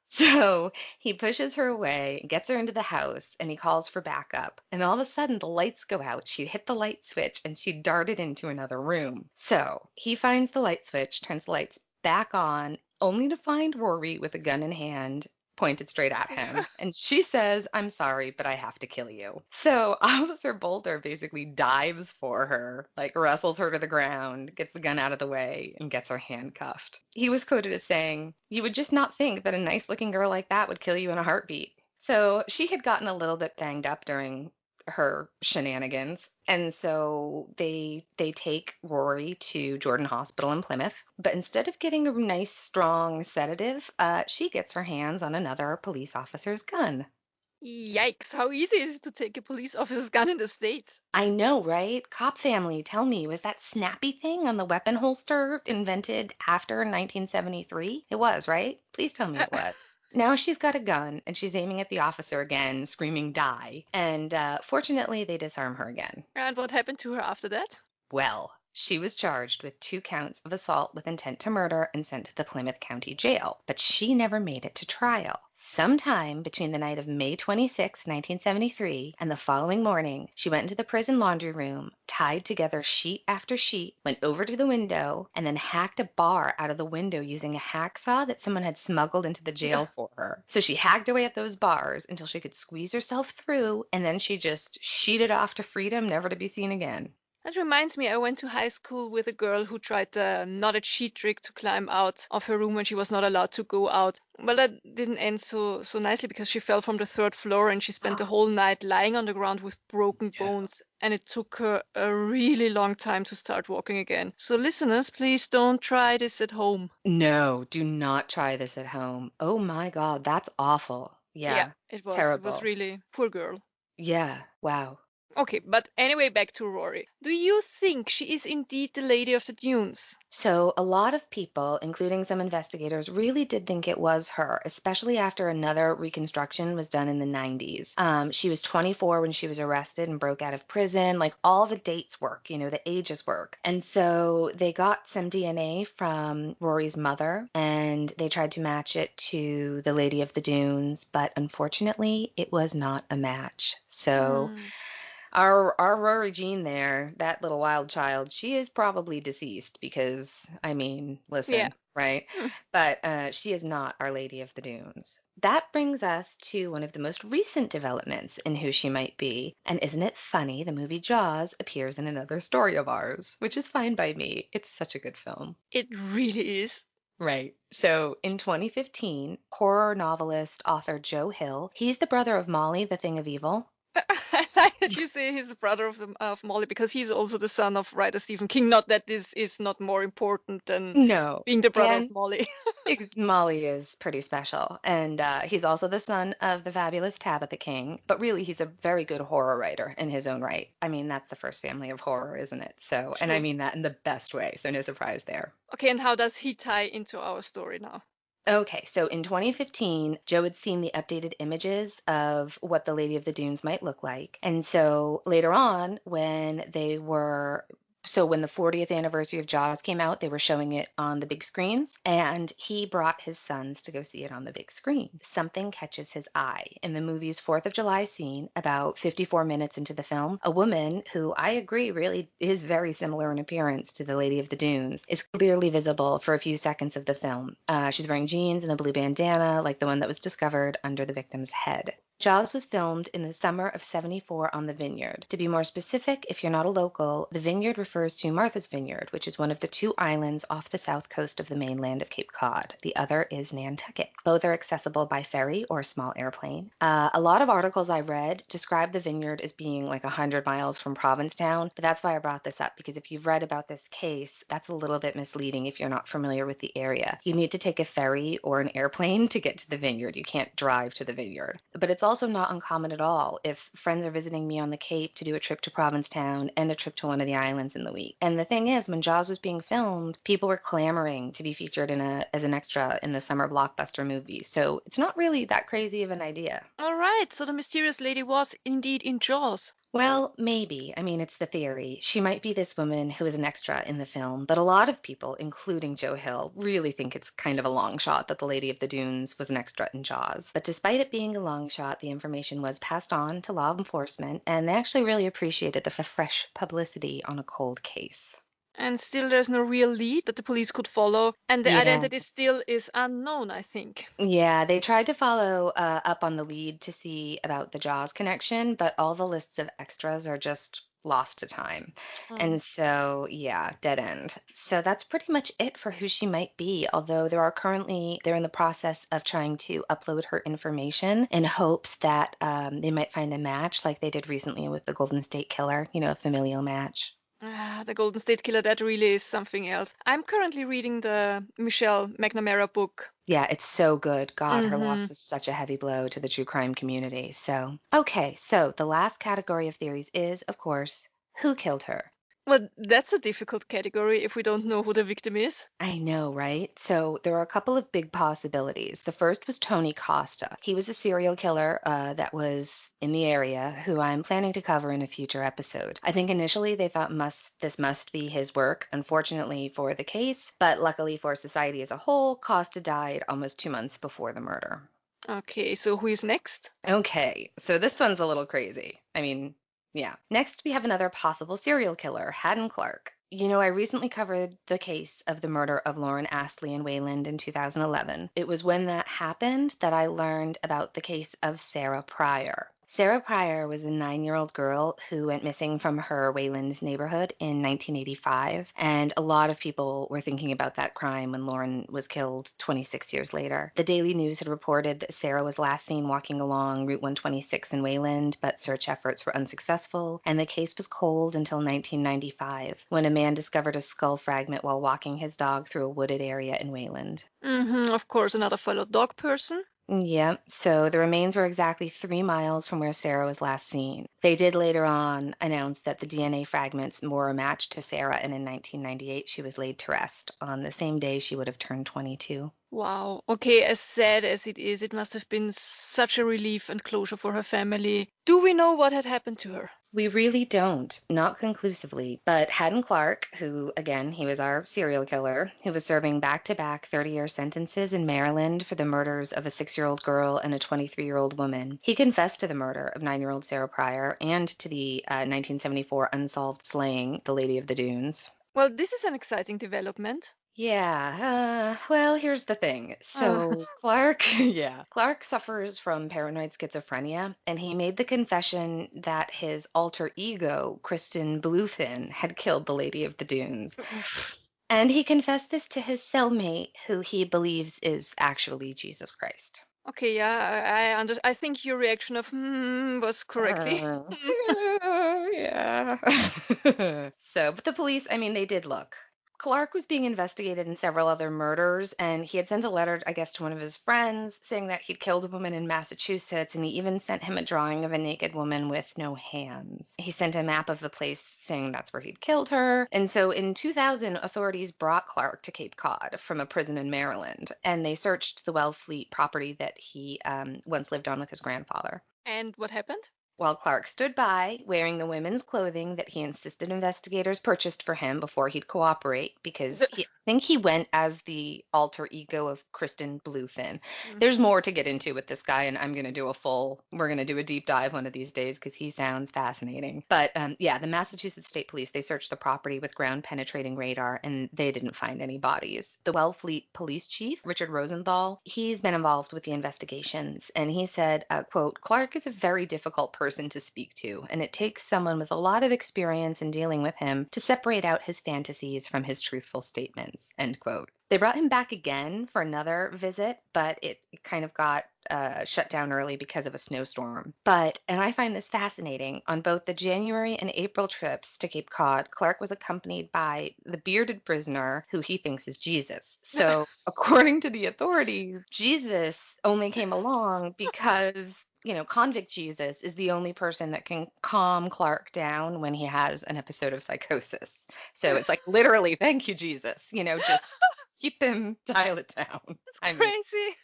[SPEAKER 1] So he pushes her away, gets her into the house, and he calls for backup. And all of a sudden, the lights go out. She hit the light switch, and she darted into another room. So he finds the light switch, turns the lights back on, only to find Rory with a gun in hand, pointed straight at him. And she says, I'm sorry, but I have to kill you. So Officer Boulder basically dives for her, like wrestles her to the ground, gets the gun out of the way, and gets her handcuffed. He was quoted as saying, you would just not think that a nice looking girl like that would kill you in a heartbeat. So she had gotten a little bit banged up during her shenanigans. And so they take Rory to Jordan Hospital in Plymouth. But instead of getting a nice, strong sedative, she gets her hands on another police officer's gun.
[SPEAKER 2] Yikes, how easy is it to take a police officer's gun in the States?
[SPEAKER 1] I know, right? Cop family, tell me, was that snappy thing on the weapon holster invented after 1973? It was, right? Please tell me it was. Now she's got a gun, and she's aiming at the officer again, screaming, die. And fortunately, they disarm her again.
[SPEAKER 2] And what happened to her after that?
[SPEAKER 1] Well, she was charged with 2 counts of assault with intent to murder and sent to the Plymouth County Jail, but she never made it to trial. Sometime between the night of May 26, 1973, and the following morning, she went into the prison laundry room, tied together sheet after sheet, went over to the window, and then hacked a bar out of the window using a hacksaw that someone had smuggled into the jail for her. So she hacked away at those bars until she could squeeze herself through, and then she just sheeted off to freedom, never to be seen again.
[SPEAKER 2] That reminds me, I went to high school with a girl who tried the knotted sheet trick to climb out of her room when she was not allowed to go out. Well, that didn't end so nicely because she fell from the 3rd floor and she spent the whole night lying on the ground with broken bones. And it took her a really long time to start walking again. So listeners, please don't try this at home.
[SPEAKER 1] No, do not try this at home. Oh my God, that's awful. Yeah,
[SPEAKER 2] it was.
[SPEAKER 1] terrible.
[SPEAKER 2] It was really poor girl.
[SPEAKER 1] Yeah, wow.
[SPEAKER 2] Okay, but anyway, back to Rory. Do you think she is indeed the Lady of the Dunes?
[SPEAKER 1] So a lot of people, including some investigators, really did think it was her, especially after another reconstruction was done in the 90s. She was 24 when she was arrested and broke out of prison. Like all the dates work, the ages work. And so they got some DNA from Rory's mother and they tried to match it to the Lady of the Dunes, but unfortunately it was not a match. So Our Rory Jean there, that little wild child, she is probably deceased because, listen, right? But she is not Our Lady of the Dunes. That brings us to one of the most recent developments in who she might be. And isn't it funny? The movie Jaws appears in another story of ours, which is fine by me. It's such a good film.
[SPEAKER 2] It really is.
[SPEAKER 1] Right. So in 2015, horror novelist, author Joe Hill, he's the brother of Molly, the Thing of Evil.
[SPEAKER 2] I like that you say he's the brother of Molly because he's also the son of writer Stephen King. Not that this is not more important than being the brother of Molly.
[SPEAKER 1] Molly is pretty special. And he's also the son of the fabulous Tabitha King. But really, he's a very good horror writer in his own right. I mean, that's the first family of horror, isn't it? So, and I mean that in the best way. So no surprise there.
[SPEAKER 2] Okay, and how does he tie into our story now?
[SPEAKER 1] Okay, so in 2015, Joe had seen the updated images of what the Lady of the Dunes might look like. And so later on, when the 40th anniversary of Jaws came out, they were showing it on the big screens, and he brought his sons to go see it on the big screen. Something catches his eye. In the movie's 4th of July scene, about 54 minutes into the film, a woman who I agree really is very similar in appearance to the Lady of the Dunes is clearly visible for a few seconds of the film. She's wearing jeans and a blue bandana, like the one that was discovered under the victim's head. Jaws was filmed in the summer of '74 on the Vineyard. To be more specific, if you're not a local, the Vineyard refers to Martha's Vineyard, which is one of the 2 islands off the south coast of the mainland of Cape Cod. The other is Nantucket. Both are accessible by ferry or small airplane. A lot of articles I read describe the Vineyard as being like 100 miles from Provincetown, but that's why I brought this up, because if you've read about this case, that's a little bit misleading if you're not familiar with the area. You need to take a ferry or an airplane to get to the Vineyard. You can't drive to the Vineyard. But it's also not uncommon at all if friends are visiting me on the Cape to do a trip to Provincetown and a trip to one of the islands in the week. And the thing is, when Jaws was being filmed, people were clamoring to be featured as an extra in the summer blockbuster movie. So it's not really that crazy of an idea.
[SPEAKER 2] All right, so the mysterious lady was indeed in Jaws.
[SPEAKER 1] Well, maybe. I mean, it's the theory. She might be this woman who is an extra in the film, but a lot of people, including Joe Hill, really think it's kind of a long shot that the Lady of the Dunes was an extra in Jaws. But despite it being a long shot, the information was passed on to law enforcement, and they actually really appreciated the fresh publicity on a cold case.
[SPEAKER 2] And still there's no real lead that the police could follow, and the
[SPEAKER 1] Yeah.
[SPEAKER 2] identity still is unknown, I think.
[SPEAKER 1] Yeah, they tried to follow up on the lead to see about the Jaws connection, but all the lists of extras are just lost to time.
[SPEAKER 2] Mm.
[SPEAKER 1] And so, yeah, dead end. So that's pretty much it for who she might be, although they're in the process of trying to upload her information in hopes that they might find a match like they did recently with the Golden State Killer, a familial match.
[SPEAKER 2] The Golden State Killer, that really is something else. I'm currently reading the Michelle McNamara book.
[SPEAKER 1] Yeah, it's so good. God, her
[SPEAKER 2] Hmm.
[SPEAKER 1] loss was such a heavy blow to the true crime community. So, okay, so the last category of theories is, of course, who killed her?
[SPEAKER 2] Well, that's a difficult category if we don't know who the victim is.
[SPEAKER 1] I know, right? So there are a couple of big possibilities. The first was Tony Costa. He was a serial killer that was in the area who I'm planning to cover in a future episode. I think initially they thought this must be his work, unfortunately for the case, but luckily for society as a whole, Costa died almost 2 months before the murder.
[SPEAKER 2] Okay, so who is next?
[SPEAKER 1] Okay, so this one's a little crazy. I mean, yeah. Next, we have another possible serial killer, Hadden Clark. I recently covered the case of the murder of Lauren Astley in Wayland in 2011. It was when that happened that I learned about the case of Sarah Pryor. Sarah Pryor was a 9-year-old girl who went missing from her Wayland neighborhood in 1985, and a lot of people were thinking about that crime when Lauren was killed 26 years later. The Daily News had reported that Sarah was last seen walking along Route 126 in Wayland, but search efforts were unsuccessful, and the case was cold until 1995, when a man discovered a skull fragment while walking his dog through a wooded area in Wayland.
[SPEAKER 2] Of course, another fellow dog person.
[SPEAKER 1] Yeah, so the remains were exactly 3 miles from where Sarah was last seen. They did later on announce that the DNA fragments were a match to Sarah, and in 1998 she was laid to rest on the same day she would have turned 22.
[SPEAKER 2] Wow. Okay, as sad as it is, it must have been such a relief and closure for her family. Do we know what had happened to her?
[SPEAKER 1] We really don't, not conclusively, but Hadden Clark, who, again, he was our serial killer, who was serving back-to-back 30-year sentences in Maryland for the murders of a 6-year-old girl and a 23-year-old woman. He confessed to the murder of 9-year-old Sarah Pryor and to the 1974 unsolved slaying, the Lady of the Dunes.
[SPEAKER 2] Well, this is an exciting development.
[SPEAKER 1] Yeah, well, here's the thing. So Clark, yeah, Clark suffers from paranoid schizophrenia, and he made the confession that his alter ego, Kristen Bluefin, had killed the Lady of the Dunes. And he confessed this to his cellmate, who he believes is actually Jesus Christ.
[SPEAKER 2] Okay, yeah, I think your reaction of was correctly.
[SPEAKER 1] Uh, yeah. But the police, I mean, they did look. Clark was being investigated in several other murders, and he had sent a letter, I guess, to one of his friends saying that he'd killed a woman in Massachusetts, and he even sent him a drawing of a naked woman with no hands. He sent a map of the place saying that's where he'd killed her. And so in 2000, authorities brought Clark to Cape Cod from a prison in Maryland, and they searched the Wellfleet property that he once lived on with his grandfather.
[SPEAKER 2] And what happened?
[SPEAKER 1] While Clark stood by, wearing the women's clothing that he insisted investigators purchased for him before he'd cooperate, because I think he went as the alter ego of Kristen Bluefin. There's more to get into with this guy, and we're going to do a deep dive one of these days because he sounds fascinating. But yeah, the Massachusetts State Police, they searched the property with ground penetrating radar, and they didn't find any bodies. The Wellfleet police chief, Richard Rosenthal, he's been involved with the investigations, and he said, quote, Clark is a very difficult person to speak to, and it takes someone with a lot of experience in dealing with him to separate out his fantasies from his truthful statements, end quote. They brought him back again for another visit, but it kind of got shut down early because of a snowstorm. And I find this fascinating, on both the January and April trips to Cape Cod, Clark was accompanied by the bearded prisoner who he thinks is Jesus. So according to the authorities, Jesus only came along because convict Jesus is the only person that can calm Clark down when he has an episode of psychosis. So it's like literally, thank you, Jesus. Just keep him, dial it down. I mean,
[SPEAKER 2] Crazy.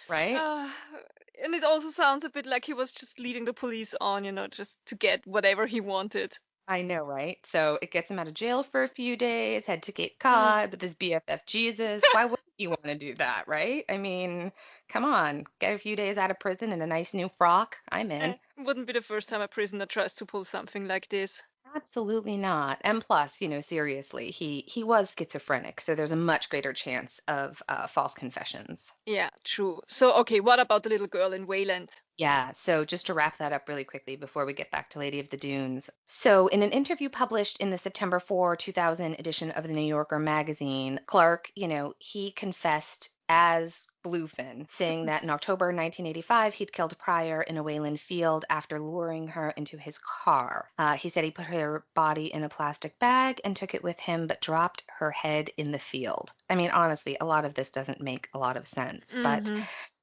[SPEAKER 1] right?
[SPEAKER 2] Uh, and it also sounds a bit like he was just leading the police on, just to get whatever he wanted.
[SPEAKER 1] I know, right? So it gets him out of jail for a few days, head to Cape
[SPEAKER 2] Mm.
[SPEAKER 1] Cod with his BFF Jesus. Why wouldn't you want to do that, right? I mean, come on, get a few days out of prison in a nice new frock. I'm in.
[SPEAKER 2] Wouldn't be the first time a prisoner tries to pull something like this.
[SPEAKER 1] Absolutely not. And plus, seriously, he was schizophrenic, so there's a much greater chance of false confessions.
[SPEAKER 2] Yeah, true. So, okay, what about the little girl in Wayland?
[SPEAKER 1] Yeah, so just to wrap that up really quickly before we get back to Lady of the Dunes. So, in an interview published in the September 2000 edition of the New Yorker magazine, Clark, he confessed as Bluefin, saying that in October 1985 he'd killed Pryor in a Wayland field after luring her into his car. He said he put her body in a plastic bag and took it with him, but dropped her head in the field. I mean, honestly, a lot of this doesn't make a lot of sense, but
[SPEAKER 2] Mm-hmm.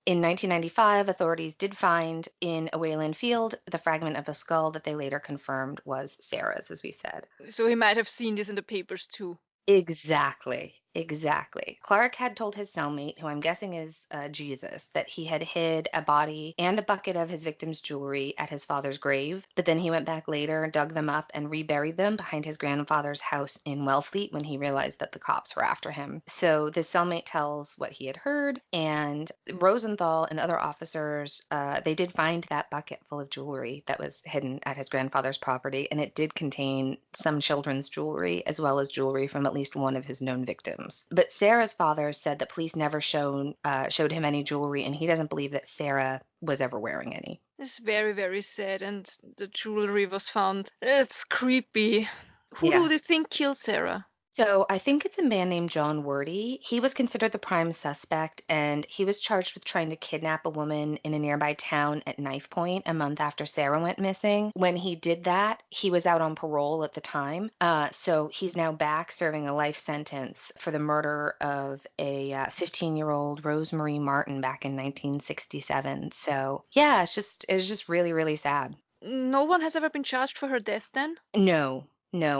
[SPEAKER 1] in 1995, authorities did find in a Wayland field the fragment of a skull that they later confirmed was Sarah's, as we said.
[SPEAKER 2] So he might have seen this in the papers too.
[SPEAKER 1] Exactly. Exactly. Clark had told his cellmate, who I'm guessing is Jesus, that he had hid a body and a bucket of his victim's jewelry at his father's grave, but then he went back later, dug them up, and reburied them behind his grandfather's house in Wellfleet when he realized that the cops were after him. So the cellmate tells what he had heard, and Rosenthal and other officers, they did find that bucket full of jewelry that was hidden at his grandfather's property, and it did contain some children's jewelry as well as jewelry from at least one of his known victims. But Sarah's father said that police never showed him any jewelry, and he doesn't believe that Sarah was ever wearing any.
[SPEAKER 2] It's very, very sad, and the jewelry was found. It's creepy. Who
[SPEAKER 1] Yeah.
[SPEAKER 2] do they think killed Sarah?
[SPEAKER 1] So I think it's a man named John Wordy. He was considered the prime suspect, and he was charged with trying to kidnap a woman in a nearby town at knife point a month after Sarah went missing. When he did that, he was out on parole at the time. So he's now back serving a life sentence for the murder of a 15-year-old Rosemarie Martin back in 1967. So yeah, it's just really, really sad.
[SPEAKER 2] No one has ever been charged for her death then?
[SPEAKER 1] No,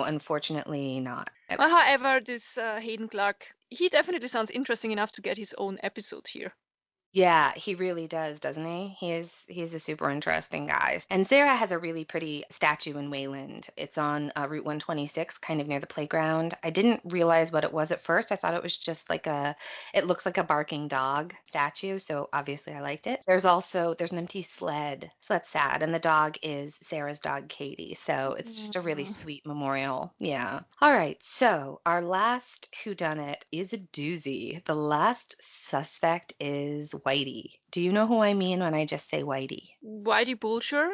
[SPEAKER 1] unfortunately not.
[SPEAKER 2] Well, however, this Hadden Clark, he definitely sounds interesting enough to get his own episode here.
[SPEAKER 1] Yeah, he really does, doesn't he? He's a super interesting guy. And Sarah has a really pretty statue in Wayland. It's on Route 126, kind of near the playground. I didn't realize what it was at first. I thought it was just it looks like a barking dog statue, so obviously I liked it. There's an empty sled, so that's sad. And the dog is Sarah's dog, Katie. So it's just a really sweet memorial. Yeah. All right, so our last whodunit is a doozy. The last suspect is Whitey. Do you know who I mean when I just say Whitey?
[SPEAKER 2] Whitey Bulger?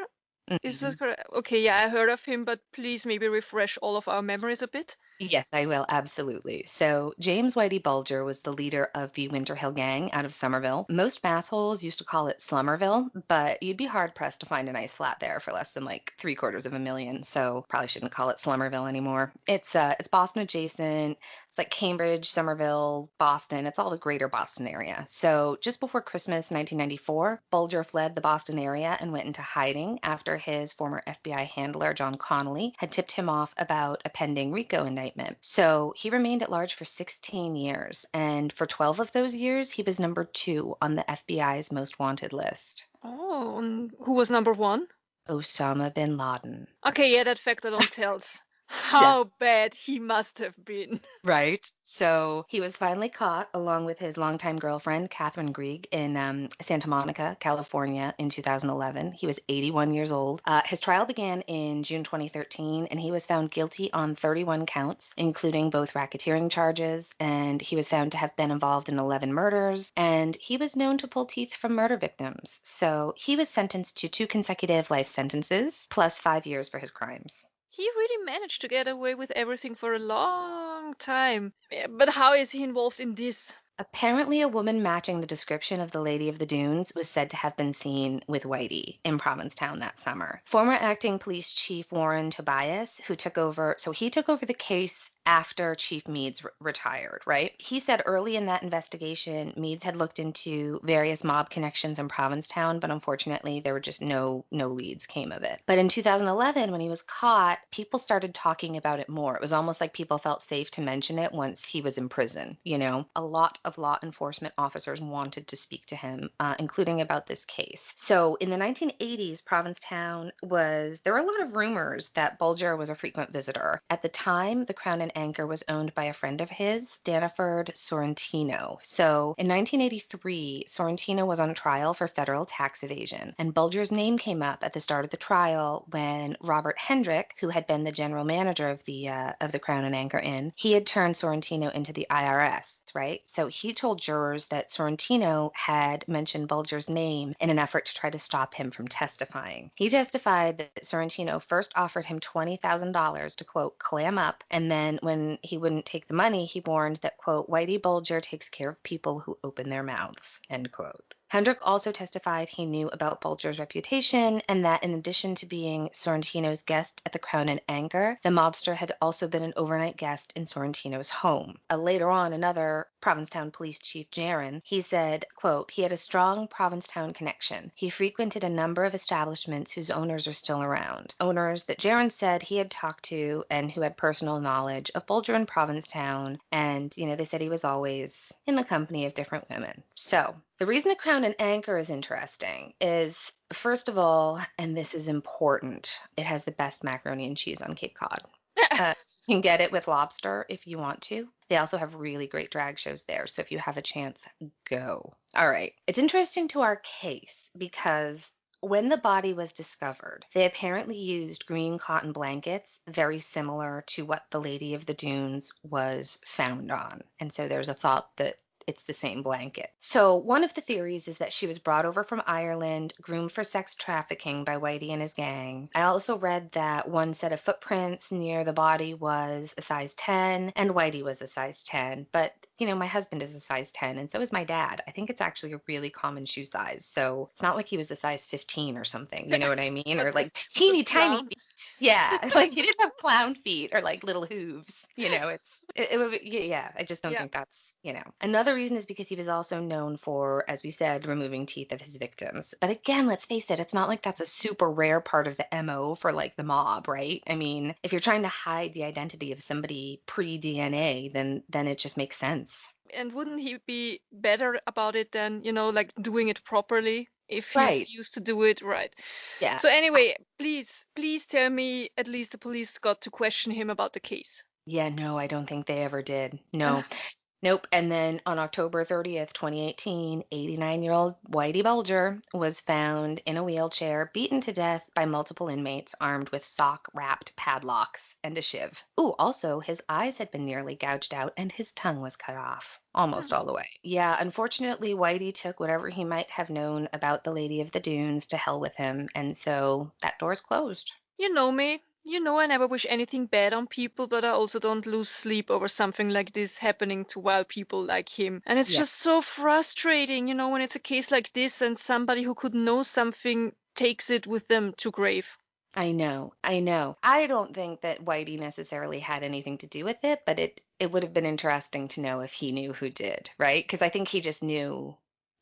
[SPEAKER 2] Is that
[SPEAKER 1] Mhm.
[SPEAKER 2] correct? Okay, yeah, I heard of him, but please maybe refresh all of our memories a bit.
[SPEAKER 1] Yes, I will, absolutely. So, James Whitey Bulger was the leader of the Winter Hill Gang out of Somerville. Most massholes used to call it Slummerville, but you'd be hard pressed to find a nice flat there for less than like $750,000. So, probably shouldn't call it Slummerville anymore. It's Boston adjacent. It's like Cambridge, Somerville, Boston. It's all the greater Boston area. So, just before Christmas 1994, Bulger fled the Boston area and went into hiding after his former FBI handler, John Connolly, had tipped him off about a pending RICO indictment. So he remained at large for 16 years, and for 12 of those years, he was number 2 on the FBI's most wanted list.
[SPEAKER 2] Oh, and who was number one?
[SPEAKER 1] Osama bin Laden.
[SPEAKER 2] Okay, yeah, that fact alone tells
[SPEAKER 1] Yeah.
[SPEAKER 2] how bad he must have been.
[SPEAKER 1] Right. So he was finally caught along with his longtime girlfriend, Catherine Grieg, in Santa Monica, California in 2011. He was 81 years old. His trial began in June 2013, and he was found guilty on 31 counts, including both racketeering charges, and he was found to have been involved in 11 murders, and he was known to pull teeth from murder victims. So he was sentenced to 2 consecutive life sentences, plus 5 years for his crimes.
[SPEAKER 2] He really managed to get away with everything for a long time. Yeah, but how is he involved in this?
[SPEAKER 1] Apparently, a woman matching the description of the Lady of the Dunes was said to have been seen with Whitey in Provincetown that summer. Former acting police chief Warren Tobias, he took over the case after Chief Meads retired, right? He said early in that investigation, Meads had looked into various mob connections in Provincetown, but unfortunately there were just no leads came of it. But in 2011, when he was caught, people started talking about it more. It was almost like people felt safe to mention it once he was in prison. A lot of law enforcement officers wanted to speak to him, including about this case. So in the 1980s, Provincetown there were a lot of rumors that Bulger was a frequent visitor. At the time, the Crown and Anchor was owned by a friend of his, Daniford Sorrentino. So in 1983, Sorrentino was on trial for federal tax evasion, and Bulger's name came up at the start of the trial when Robert Hendrick, who had been the general manager of the Crown and Anchor Inn, he had turned Sorrentino into the IRS. Right? So he told jurors that Sorrentino had mentioned Bulger's name in an effort to try to stop him from testifying. He testified that Sorrentino first offered him $20,000 to, quote, clam up, and then when he wouldn't take the money, he warned that, quote, Whitey Bulger takes care of people who open their mouths, end quote. Hendrick also testified he knew about Bulger's reputation and that in addition to being Sorrentino's guest at the Crown and Anchor, the mobster had also been an overnight guest in Sorrentino's home. Later on, another Provincetown Police Chief Jaron, he said, quote, he had a strong Provincetown connection. He frequented a number of establishments whose owners are still around. Owners that Jaron said he had talked to and who had personal knowledge of Bulger in Provincetown. And, they said he was always in the company of different women. So the reason the Crown and Anchor is interesting is, first of all, and this is important, it has the best macaroni and cheese on Cape Cod. You can get it with lobster if you want to. They also have really great drag shows there, so if you have a chance, go. All right. It's interesting to our case because when the body was discovered, they apparently used green cotton blankets very similar to what the Lady of the Dunes was found on. And so there's a thought that it's the same blanket. So one of the theories is that she was brought over from Ireland, groomed for sex trafficking by Whitey and his gang. I also read that one set of footprints near the body was a size 10 and Whitey was a size 10. But, my husband is a size 10 and so is my dad. I think it's actually a really common shoe size. So it's not like he was a size 15 or something, you know what I mean? Or like teeny tiny feet. Yeah, like he didn't have clown feet or like little hooves. It would be, yeah, I just don't think that's, Another reason is because he was also known for, as we said, removing teeth of his victims. But again, let's face it, it's not like that's a super rare part of the MO for like the mob, right? I mean, if you're trying to hide the identity of somebody pre-DNA, then it just makes sense.
[SPEAKER 2] And wouldn't he be better about it than, like doing it properly? If
[SPEAKER 1] Right.
[SPEAKER 2] he's used to do it right.
[SPEAKER 1] Yeah.
[SPEAKER 2] So anyway, please tell me at least the police got to question him about the case.
[SPEAKER 1] Yeah, no, I don't think they ever did. No. Nope. And then on October 30th, 2018, 89-year-old Whitey Bulger was found in a wheelchair, beaten to death by multiple inmates armed with sock-wrapped padlocks and a shiv. Ooh, also, his eyes had been nearly gouged out and his tongue was cut off. Almost all the way. Yeah, unfortunately, Whitey took whatever he might have known about the Lady of the Dunes to hell with him, and so that door's closed.
[SPEAKER 2] You know me. I never wish anything bad on people, but I also don't lose sleep over something like this happening to wild people like him. And it's just so frustrating, when it's a case like this and somebody who could know something takes it with them to grave.
[SPEAKER 1] I know. I don't think that Whitey necessarily had anything to do with it, but it would have been interesting to know if he knew who did, right? Because I think he just knew.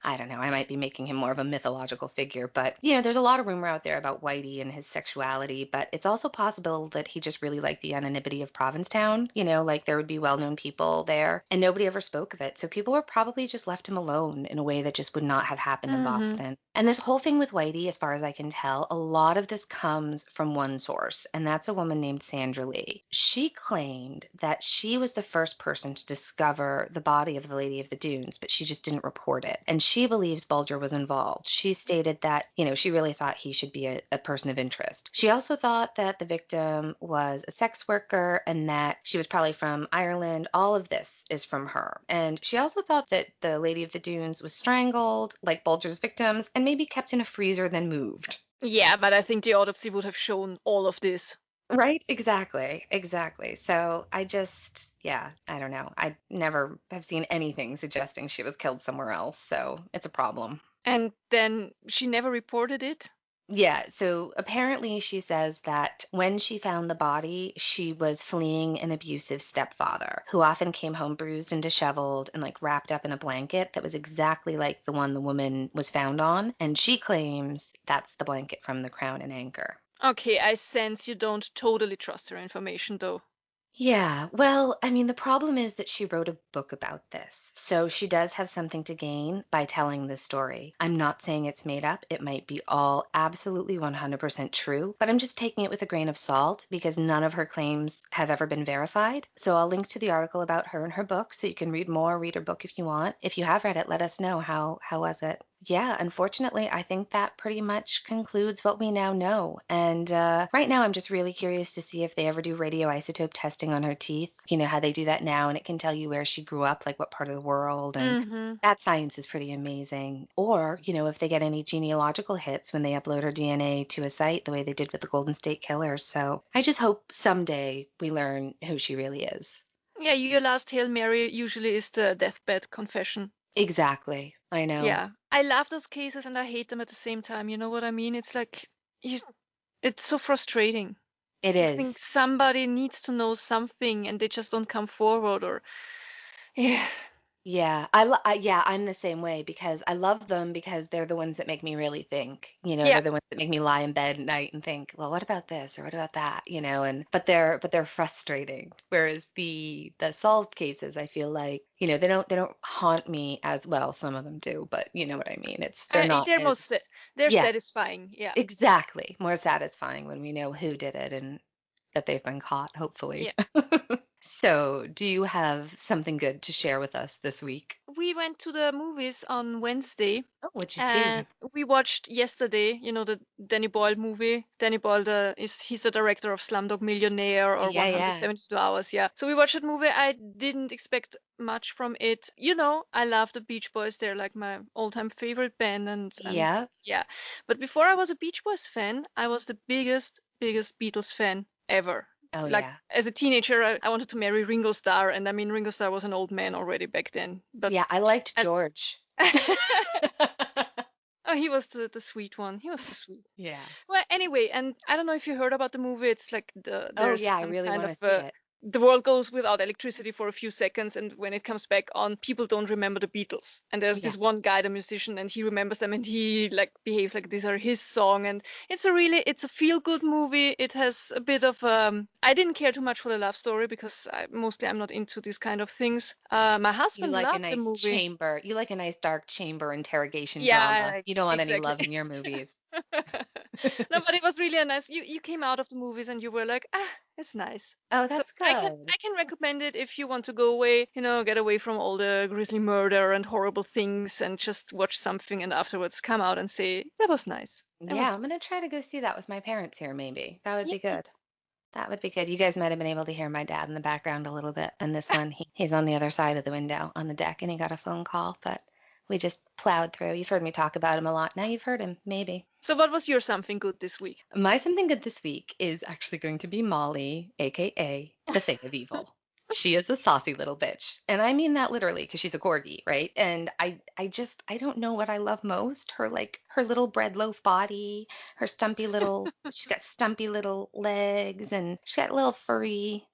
[SPEAKER 1] I don't know, I might be making him more of a mythological figure, but, there's a lot of rumor out there about Whitey and his sexuality, but it's also possible that he just really liked the anonymity of Provincetown, like there would be well-known people there, and nobody ever spoke of it, so people were probably just left him alone in a way that just would not have happened in Boston. And this whole thing with Whitey, as far as I can tell, a lot of this comes from one source, and that's a woman named Sandra Lee. She claimed that she was the first person to discover the body of the Lady of the Dunes, but she just didn't report it. And she believes Bulger was involved. She stated that, she really thought he should be a person of interest. She also thought that the victim was a sex worker and that she was probably from Ireland. All of this is from her. And she also thought that the Lady of the Dunes was strangled, like Bulger's victims, and maybe kept in a freezer, then moved.
[SPEAKER 2] Yeah, but I think the autopsy would have shown all of this.
[SPEAKER 1] Right? Exactly. So I don't know. I never have seen anything suggesting she was killed somewhere else. So it's a problem.
[SPEAKER 2] And then she never reported it?
[SPEAKER 1] Yeah, so apparently she says that when she found the body, she was fleeing an abusive stepfather who often came home bruised and disheveled and like wrapped up in a blanket that was exactly like the one the woman was found on. And she claims that's the blanket from the Crown and Anchor.
[SPEAKER 2] Okay, I sense you don't totally trust her information, though.
[SPEAKER 1] Yeah, well, I mean, the problem is that she wrote a book about this. So she does have something to gain by telling this story. I'm not saying it's made up. It might be all absolutely 100% true, but I'm just taking it with a grain of salt because none of her claims have ever been verified. So I'll link to the article about her and her book so you can read more, read her book if you want. If you have read it, let us know how was it? Yeah, unfortunately, I think that pretty much concludes what we now know. And right now, I'm just really curious to see if they ever do radioisotope testing on her teeth. You know, how they do that now, and it can tell you where she grew up, like what part of the world. And
[SPEAKER 2] Mm-hmm.
[SPEAKER 1] that science is pretty amazing. Or, you know, if they get any genealogical hits when they upload her DNA to a site, the way they did with the Golden State Killers. So I just hope someday we learn who she really is.
[SPEAKER 2] Yeah, your last Hail Mary usually is the deathbed confession.
[SPEAKER 1] Exactly. I know.
[SPEAKER 2] Yeah, I love those cases and I hate them at the same time. You know what I mean? It's like you, it's so frustrating.
[SPEAKER 1] It
[SPEAKER 2] You think
[SPEAKER 1] is.
[SPEAKER 2] somebody needs to know something and they just don't come forward, or yeah.
[SPEAKER 1] Yeah, yeah, I'm the same way because I love them because they're the ones that make me really think. You know,
[SPEAKER 2] Yeah,
[SPEAKER 1] they're the ones that make me lie in bed at night and think, well, what about this or what about that? You know, and but they're frustrating. Whereas the solved cases, I feel like, you know, they don't haunt me as well. Some of them do, but you know what I mean. They're not
[SPEAKER 2] they're
[SPEAKER 1] as,
[SPEAKER 2] they're
[SPEAKER 1] yeah,
[SPEAKER 2] satisfying. Yeah,
[SPEAKER 1] exactly, more satisfying when we know who did it and that they've been caught, hopefully.
[SPEAKER 2] yeah.
[SPEAKER 1] So, do you have something good to share with us this week?
[SPEAKER 2] We went to the movies on Wednesday.
[SPEAKER 1] Oh, what'd you
[SPEAKER 2] And
[SPEAKER 1] see?
[SPEAKER 2] we watched yesterday, the Danny Boyle movie. Danny Boyle, he's the director of Slumdog Millionaire or
[SPEAKER 1] Yeah, yeah.
[SPEAKER 2] 172 Hours. Yeah. So we watched that movie. I didn't expect much from it. I love the Beach Boys. They're like my all-time favorite band, and
[SPEAKER 1] Yeah.
[SPEAKER 2] yeah. But before I was a Beach Boys fan, I was the biggest Beatles fan ever.
[SPEAKER 1] Oh,
[SPEAKER 2] Like
[SPEAKER 1] yeah.
[SPEAKER 2] as a teenager, I wanted to marry Ringo Starr, and I mean Ringo Starr was an old man already back then. But
[SPEAKER 1] Yeah, I liked
[SPEAKER 2] at
[SPEAKER 1] George.
[SPEAKER 2] Oh, he was the sweet one. He was so sweet.
[SPEAKER 1] Yeah.
[SPEAKER 2] Well, anyway, and I don't know if you heard about the movie. It's like
[SPEAKER 1] Oh,
[SPEAKER 2] there's
[SPEAKER 1] yeah, I
[SPEAKER 2] some
[SPEAKER 1] really
[SPEAKER 2] kind
[SPEAKER 1] want
[SPEAKER 2] of
[SPEAKER 1] to see it.
[SPEAKER 2] the world goes without electricity for a few seconds, and when it comes back on, people don't remember the Beatles. And there's
[SPEAKER 1] Yeah.
[SPEAKER 2] this one guy, the musician, and he remembers them, and he like behaves like these are his song. And it's a feel good movie. It has a bit of I didn't care too much for the love story because I'm not into these kind of things. My
[SPEAKER 1] You
[SPEAKER 2] husband
[SPEAKER 1] like a
[SPEAKER 2] loved the
[SPEAKER 1] nice
[SPEAKER 2] movie.
[SPEAKER 1] chamber. You like a nice dark chamber interrogation
[SPEAKER 2] Yeah,
[SPEAKER 1] drama.
[SPEAKER 2] like
[SPEAKER 1] You don't want any
[SPEAKER 2] exactly.
[SPEAKER 1] love in your movies.
[SPEAKER 2] No, but it was really a nice. You came out of the movies and you were like, it's nice.
[SPEAKER 1] Oh,
[SPEAKER 2] So
[SPEAKER 1] that's good.
[SPEAKER 2] I can recommend it if you want to go away, get away from all the grisly murder and horrible things and just watch something and afterwards come out and say that was nice. That was
[SPEAKER 1] Yeah, I'm gonna try to go see that with my parents here, maybe. That would
[SPEAKER 2] yeah.
[SPEAKER 1] be good. That would be good. You guys might have been able to hear my dad in the background a little bit. And this one, he's on the other side of the window on the deck and he got a phone call, but we just plowed through. You've heard me talk about him a lot. Now you've heard him, maybe.
[SPEAKER 2] So what was your something good this week?
[SPEAKER 1] My something good this week is actually going to be Molly, aka the Thing of Evil. She is a saucy little bitch. And I mean that literally because she's a corgi, right? And I don't know what I love most. Her little bread loaf body, she's got stumpy little legs and she's got little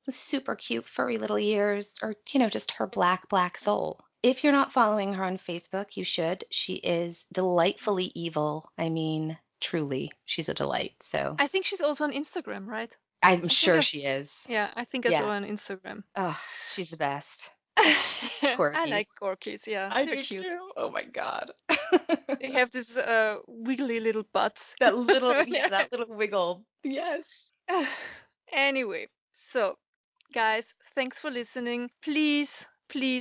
[SPEAKER 1] super cute furry little ears, or just her black soul. If you're not following her on Facebook, you should. She is delightfully evil. I mean, truly, she's a delight. So
[SPEAKER 2] I think she's also on Instagram, right?
[SPEAKER 1] I'm
[SPEAKER 2] I think
[SPEAKER 1] sure she is.
[SPEAKER 2] I think I saw
[SPEAKER 1] Yeah.
[SPEAKER 2] her on Instagram.
[SPEAKER 1] Oh, she's the best.
[SPEAKER 2] I
[SPEAKER 1] Corgis.
[SPEAKER 2] like Gorkies, yeah.
[SPEAKER 1] I
[SPEAKER 2] They're
[SPEAKER 1] do
[SPEAKER 2] cute.
[SPEAKER 1] too. Oh my God.
[SPEAKER 2] They have this wiggly little butts.
[SPEAKER 1] That little, yeah,
[SPEAKER 2] Yeah.
[SPEAKER 1] that little wiggle. Yes.
[SPEAKER 2] Anyway, so guys, thanks for listening. Please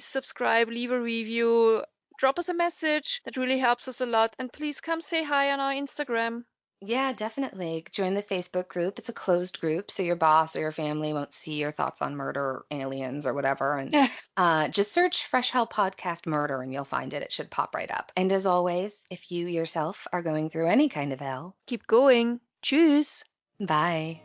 [SPEAKER 2] subscribe, leave a review, drop us a message. That really helps us a lot. And please come say hi on our Instagram.
[SPEAKER 1] Yeah, definitely. Join the Facebook group. It's a closed group, so your boss or your family won't see your thoughts on murder or aliens or whatever. And just search Fresh Hell Podcast Murder and you'll find it. It should pop right up. And as always, if you yourself are going through any kind of hell,
[SPEAKER 2] Keep going. Tschüss.
[SPEAKER 1] bye.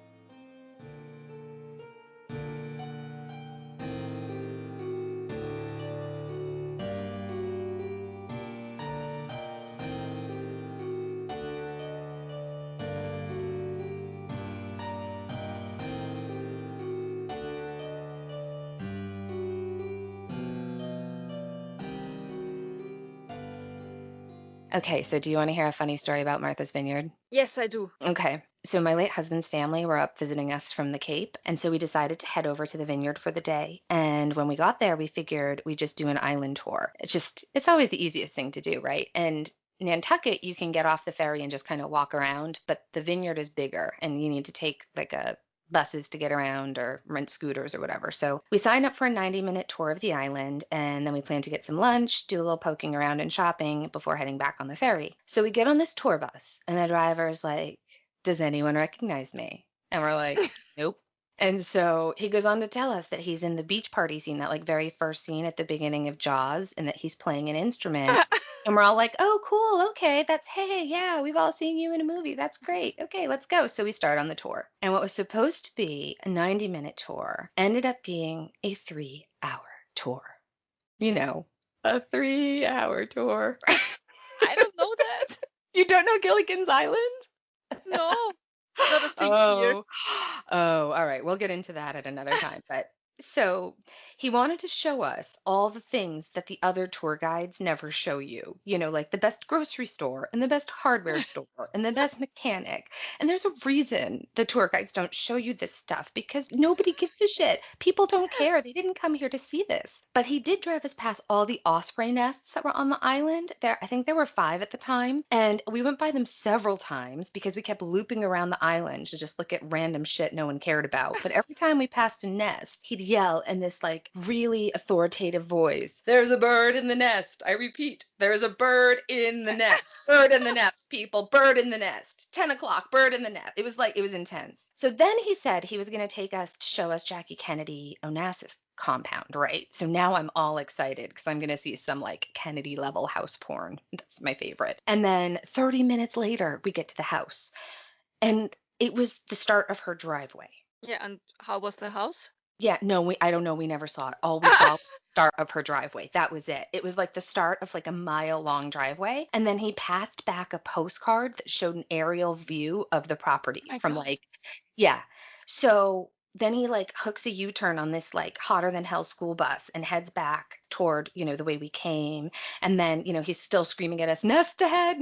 [SPEAKER 1] Okay, so do you want to hear a funny story about Martha's Vineyard?
[SPEAKER 2] Yes, I do.
[SPEAKER 1] Okay. So my late husband's family were up visiting us from the Cape, and so we decided to head over to the vineyard for the day. And when we got there, we figured we'd just do an island tour. It's always the easiest thing to do, right? And Nantucket, you can get off the ferry and just kind of walk around, but the vineyard is bigger, and you need to take like a buses to get around or rent scooters or whatever. So we signed up for a 90-minute tour of the island, and then we planned to get some lunch, do a little poking around and shopping before heading back on the ferry. So we get on this tour bus, and the driver's like, does anyone recognize me? And we're like, nope. And so he goes on to tell us that he's in the beach party scene, that like very first scene at the beginning of Jaws, and that he's playing an instrument. And we're all like, oh, cool. Okay. Hey, yeah, we've all seen you in a movie. That's great. Okay, let's go. So we start on the tour. And what was supposed to be a 90-minute tour ended up being a 3-hour tour. You know, a 3-hour tour.
[SPEAKER 2] I don't know that.
[SPEAKER 1] You don't know Gilligan's Island?
[SPEAKER 2] No, not a thing here.
[SPEAKER 1] Oh, all right. We'll get into that at another time. But so he wanted to show us all the things that the other tour guides never show you, like the best grocery store and the best hardware store and the best mechanic. And there's a reason the tour guides don't show you this stuff because nobody gives a shit. People don't care. They didn't come here to see this. But he did drive us past all the osprey nests that were on the island. I think there were 5 at the time. And we went by them several times because we kept looping around the island to just look at random shit no one cared about. But every time we passed a nest, he'd yell in this like really authoritative voice, there's a bird in the nest. I repeat, there is a bird in the nest. Bird in the nest, people. Bird in the nest. 10 o'clock, bird in the nest. It was intense. So then he said he was going to take us to show us Jackie Kennedy Onassis compound, right? So now I'm all excited because I'm going to see some like Kennedy level house porn. That's my favorite. And then 30 minutes later, we get to the house. And it was the start of her driveway.
[SPEAKER 2] Yeah, and how was the house?
[SPEAKER 1] Yeah, no, I don't know. We never saw it. All we saw was the start of her driveway. That was it. It was like the start of like a mile-long driveway. And then he passed back a postcard that showed an aerial view of the property
[SPEAKER 2] My
[SPEAKER 1] from
[SPEAKER 2] God.
[SPEAKER 1] yeah. So then he like hooks a U-turn on this like hotter than hell school bus and heads back toward, the way we came. And then, he's still screaming at us, nest ahead,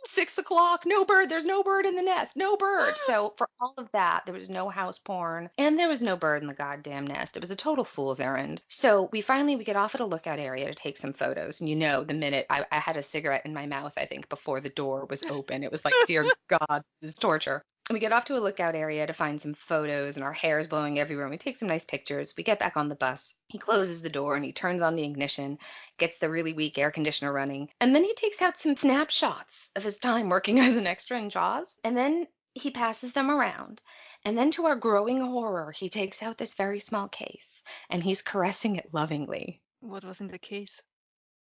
[SPEAKER 1] 6 o'clock, no bird, there's no bird in the nest, no bird. So for all of that, there was no house porn and there was no bird in the goddamn nest. It was a total fool's errand. So we get off at a lookout area to take some photos. And the minute I had a cigarette in my mouth, I think before the door was open, it was like, dear God, this is torture. We get off to a lookout area to find some photos, and our hair is blowing everywhere. And we take some nice pictures. We get back on the bus. He closes the door and he turns on the ignition, gets the really weak air conditioner running, and then he takes out some snapshots of his time working as an extra in Jaws. And then he passes them around. And then to our growing horror, he takes out this very small case and he's caressing it lovingly.
[SPEAKER 2] What was in the case?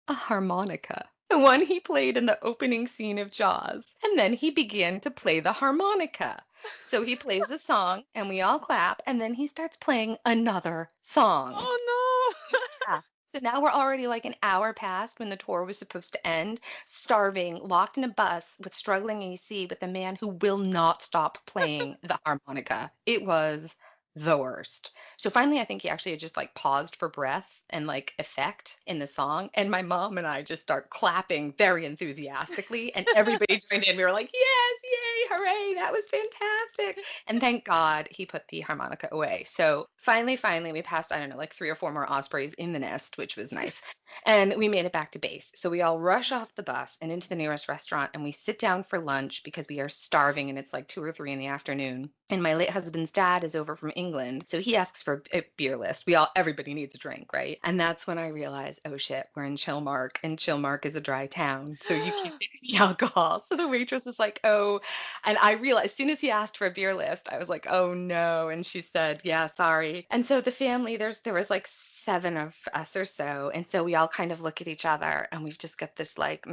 [SPEAKER 1] A harmonica. The one he played in the opening scene of Jaws. And then he began to play the harmonica. So he plays a song and we all clap and then he starts playing another song.
[SPEAKER 2] Oh no.
[SPEAKER 1] Yeah. So now we're already like an hour past when the tour was supposed to end, starving, locked in a bus with struggling AC with a man who will not stop playing the harmonica. It was the worst. So finally, I think he actually had just like paused for breath and like effect in the song. And my mom and I just start clapping very enthusiastically. And everybody joined in. We were like, yes, yay, hooray, that was fantastic. And thank God he put the harmonica away. So finally, we passed, I don't know, like 3 or 4 more ospreys in the nest, which was nice. And we made it back to base. So we all rush off the bus and into the nearest restaurant and we sit down for lunch because we are starving and it's like 2 or 3 in the afternoon. And my late husband's dad is over from England. So he asks for a beer list. Everybody needs a drink, right? And that's when I realized, oh shit, we're in Chilmark and Chilmark is a dry town. So you can't get any alcohol. So the waitress is like, oh, and I realized as soon as he asked for a beer list, I was like, oh no. And she said, yeah, sorry. And so the family, there was like 7 of us or so. And so we all kind of look at each other and we've just got this like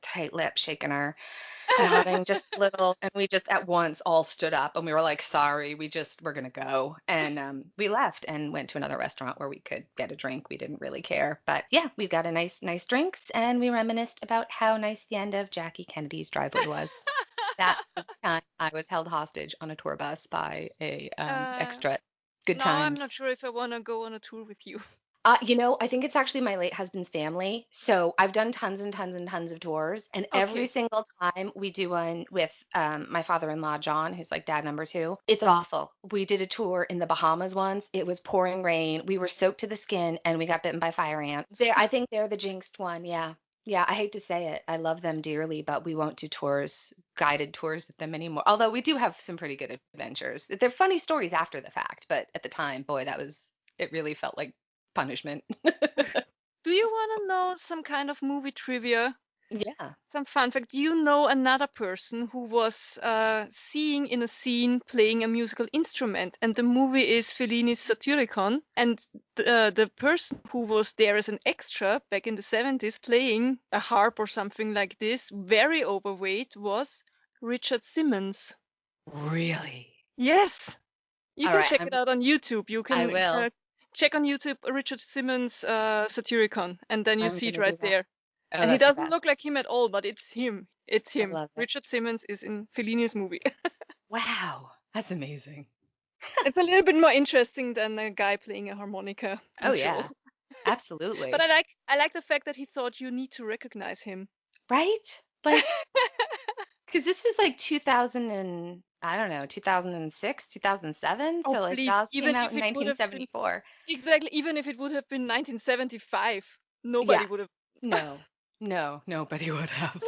[SPEAKER 1] tight lip shaking our nodding just a little, and we just at once all stood up and we were like, sorry, we're gonna go. And we left and went to another restaurant where we could get a drink. We didn't really care, but yeah, we got a nice drinks and we reminisced about how nice the end of Jackie Kennedy's driveway was. That was the time I was held hostage on a tour bus by a
[SPEAKER 2] Uh,
[SPEAKER 1] extra. Good
[SPEAKER 2] no, I'm
[SPEAKER 1] times.
[SPEAKER 2] not sure if I want to go on a tour with you.
[SPEAKER 1] I think it's actually my late husband's family. So I've done tons and tons and tons of tours, and every
[SPEAKER 2] Okay.
[SPEAKER 1] single time we do one with my father-in-law, John, who's like dad number two, it's awful. We did a tour in the Bahamas once. It was pouring rain. We were soaked to the skin, and we got bitten by fire ants. I think they're the jinxed one. Yeah. Yeah, I hate to say it. I love them dearly, but we won't do tours, guided tours with them anymore. Although we do have some pretty good adventures. They're funny stories after the fact, but at the time, boy, it really felt like punishment.
[SPEAKER 2] Do you want to know some kind of movie trivia?
[SPEAKER 1] Yeah.
[SPEAKER 2] Some fun fact. Do you know another person who was seeing in a scene playing a musical instrument? And the movie is Fellini's Satyricon. And the person who was there as an extra back in the 70s playing a harp or something like this, very overweight, was Richard Simmons.
[SPEAKER 1] Really?
[SPEAKER 2] Yes, you
[SPEAKER 1] All
[SPEAKER 2] can
[SPEAKER 1] right,
[SPEAKER 2] check it out on YouTube. You
[SPEAKER 1] I
[SPEAKER 2] can
[SPEAKER 1] will.
[SPEAKER 2] check on YouTube Richard Simmons Satyricon, and then you
[SPEAKER 1] I'm
[SPEAKER 2] see it
[SPEAKER 1] gonna do
[SPEAKER 2] right
[SPEAKER 1] that.
[SPEAKER 2] there.
[SPEAKER 1] Oh,
[SPEAKER 2] And he
[SPEAKER 1] that's the
[SPEAKER 2] doesn't
[SPEAKER 1] best.
[SPEAKER 2] look like him at all, but it's him. It's
[SPEAKER 1] I
[SPEAKER 2] him.
[SPEAKER 1] love it.
[SPEAKER 2] Richard Simmons is in Fellini's movie.
[SPEAKER 1] Wow, that's amazing.
[SPEAKER 2] It's a little bit more interesting than a guy playing a harmonica
[SPEAKER 1] Oh
[SPEAKER 2] in
[SPEAKER 1] yeah,
[SPEAKER 2] shows. But
[SPEAKER 1] absolutely.
[SPEAKER 2] I like the fact that he thought you need to recognize him.
[SPEAKER 1] Right? Like, because this is like 2000 and I don't know, 2006, 2007.
[SPEAKER 2] Oh,
[SPEAKER 1] So like
[SPEAKER 2] please,
[SPEAKER 1] Jaws came
[SPEAKER 2] even
[SPEAKER 1] out
[SPEAKER 2] if
[SPEAKER 1] in
[SPEAKER 2] it would have been
[SPEAKER 1] 1974.
[SPEAKER 2] exactly, even if it would have been 1975, nobody
[SPEAKER 1] Yeah.
[SPEAKER 2] would have.
[SPEAKER 1] No, no, nobody would have.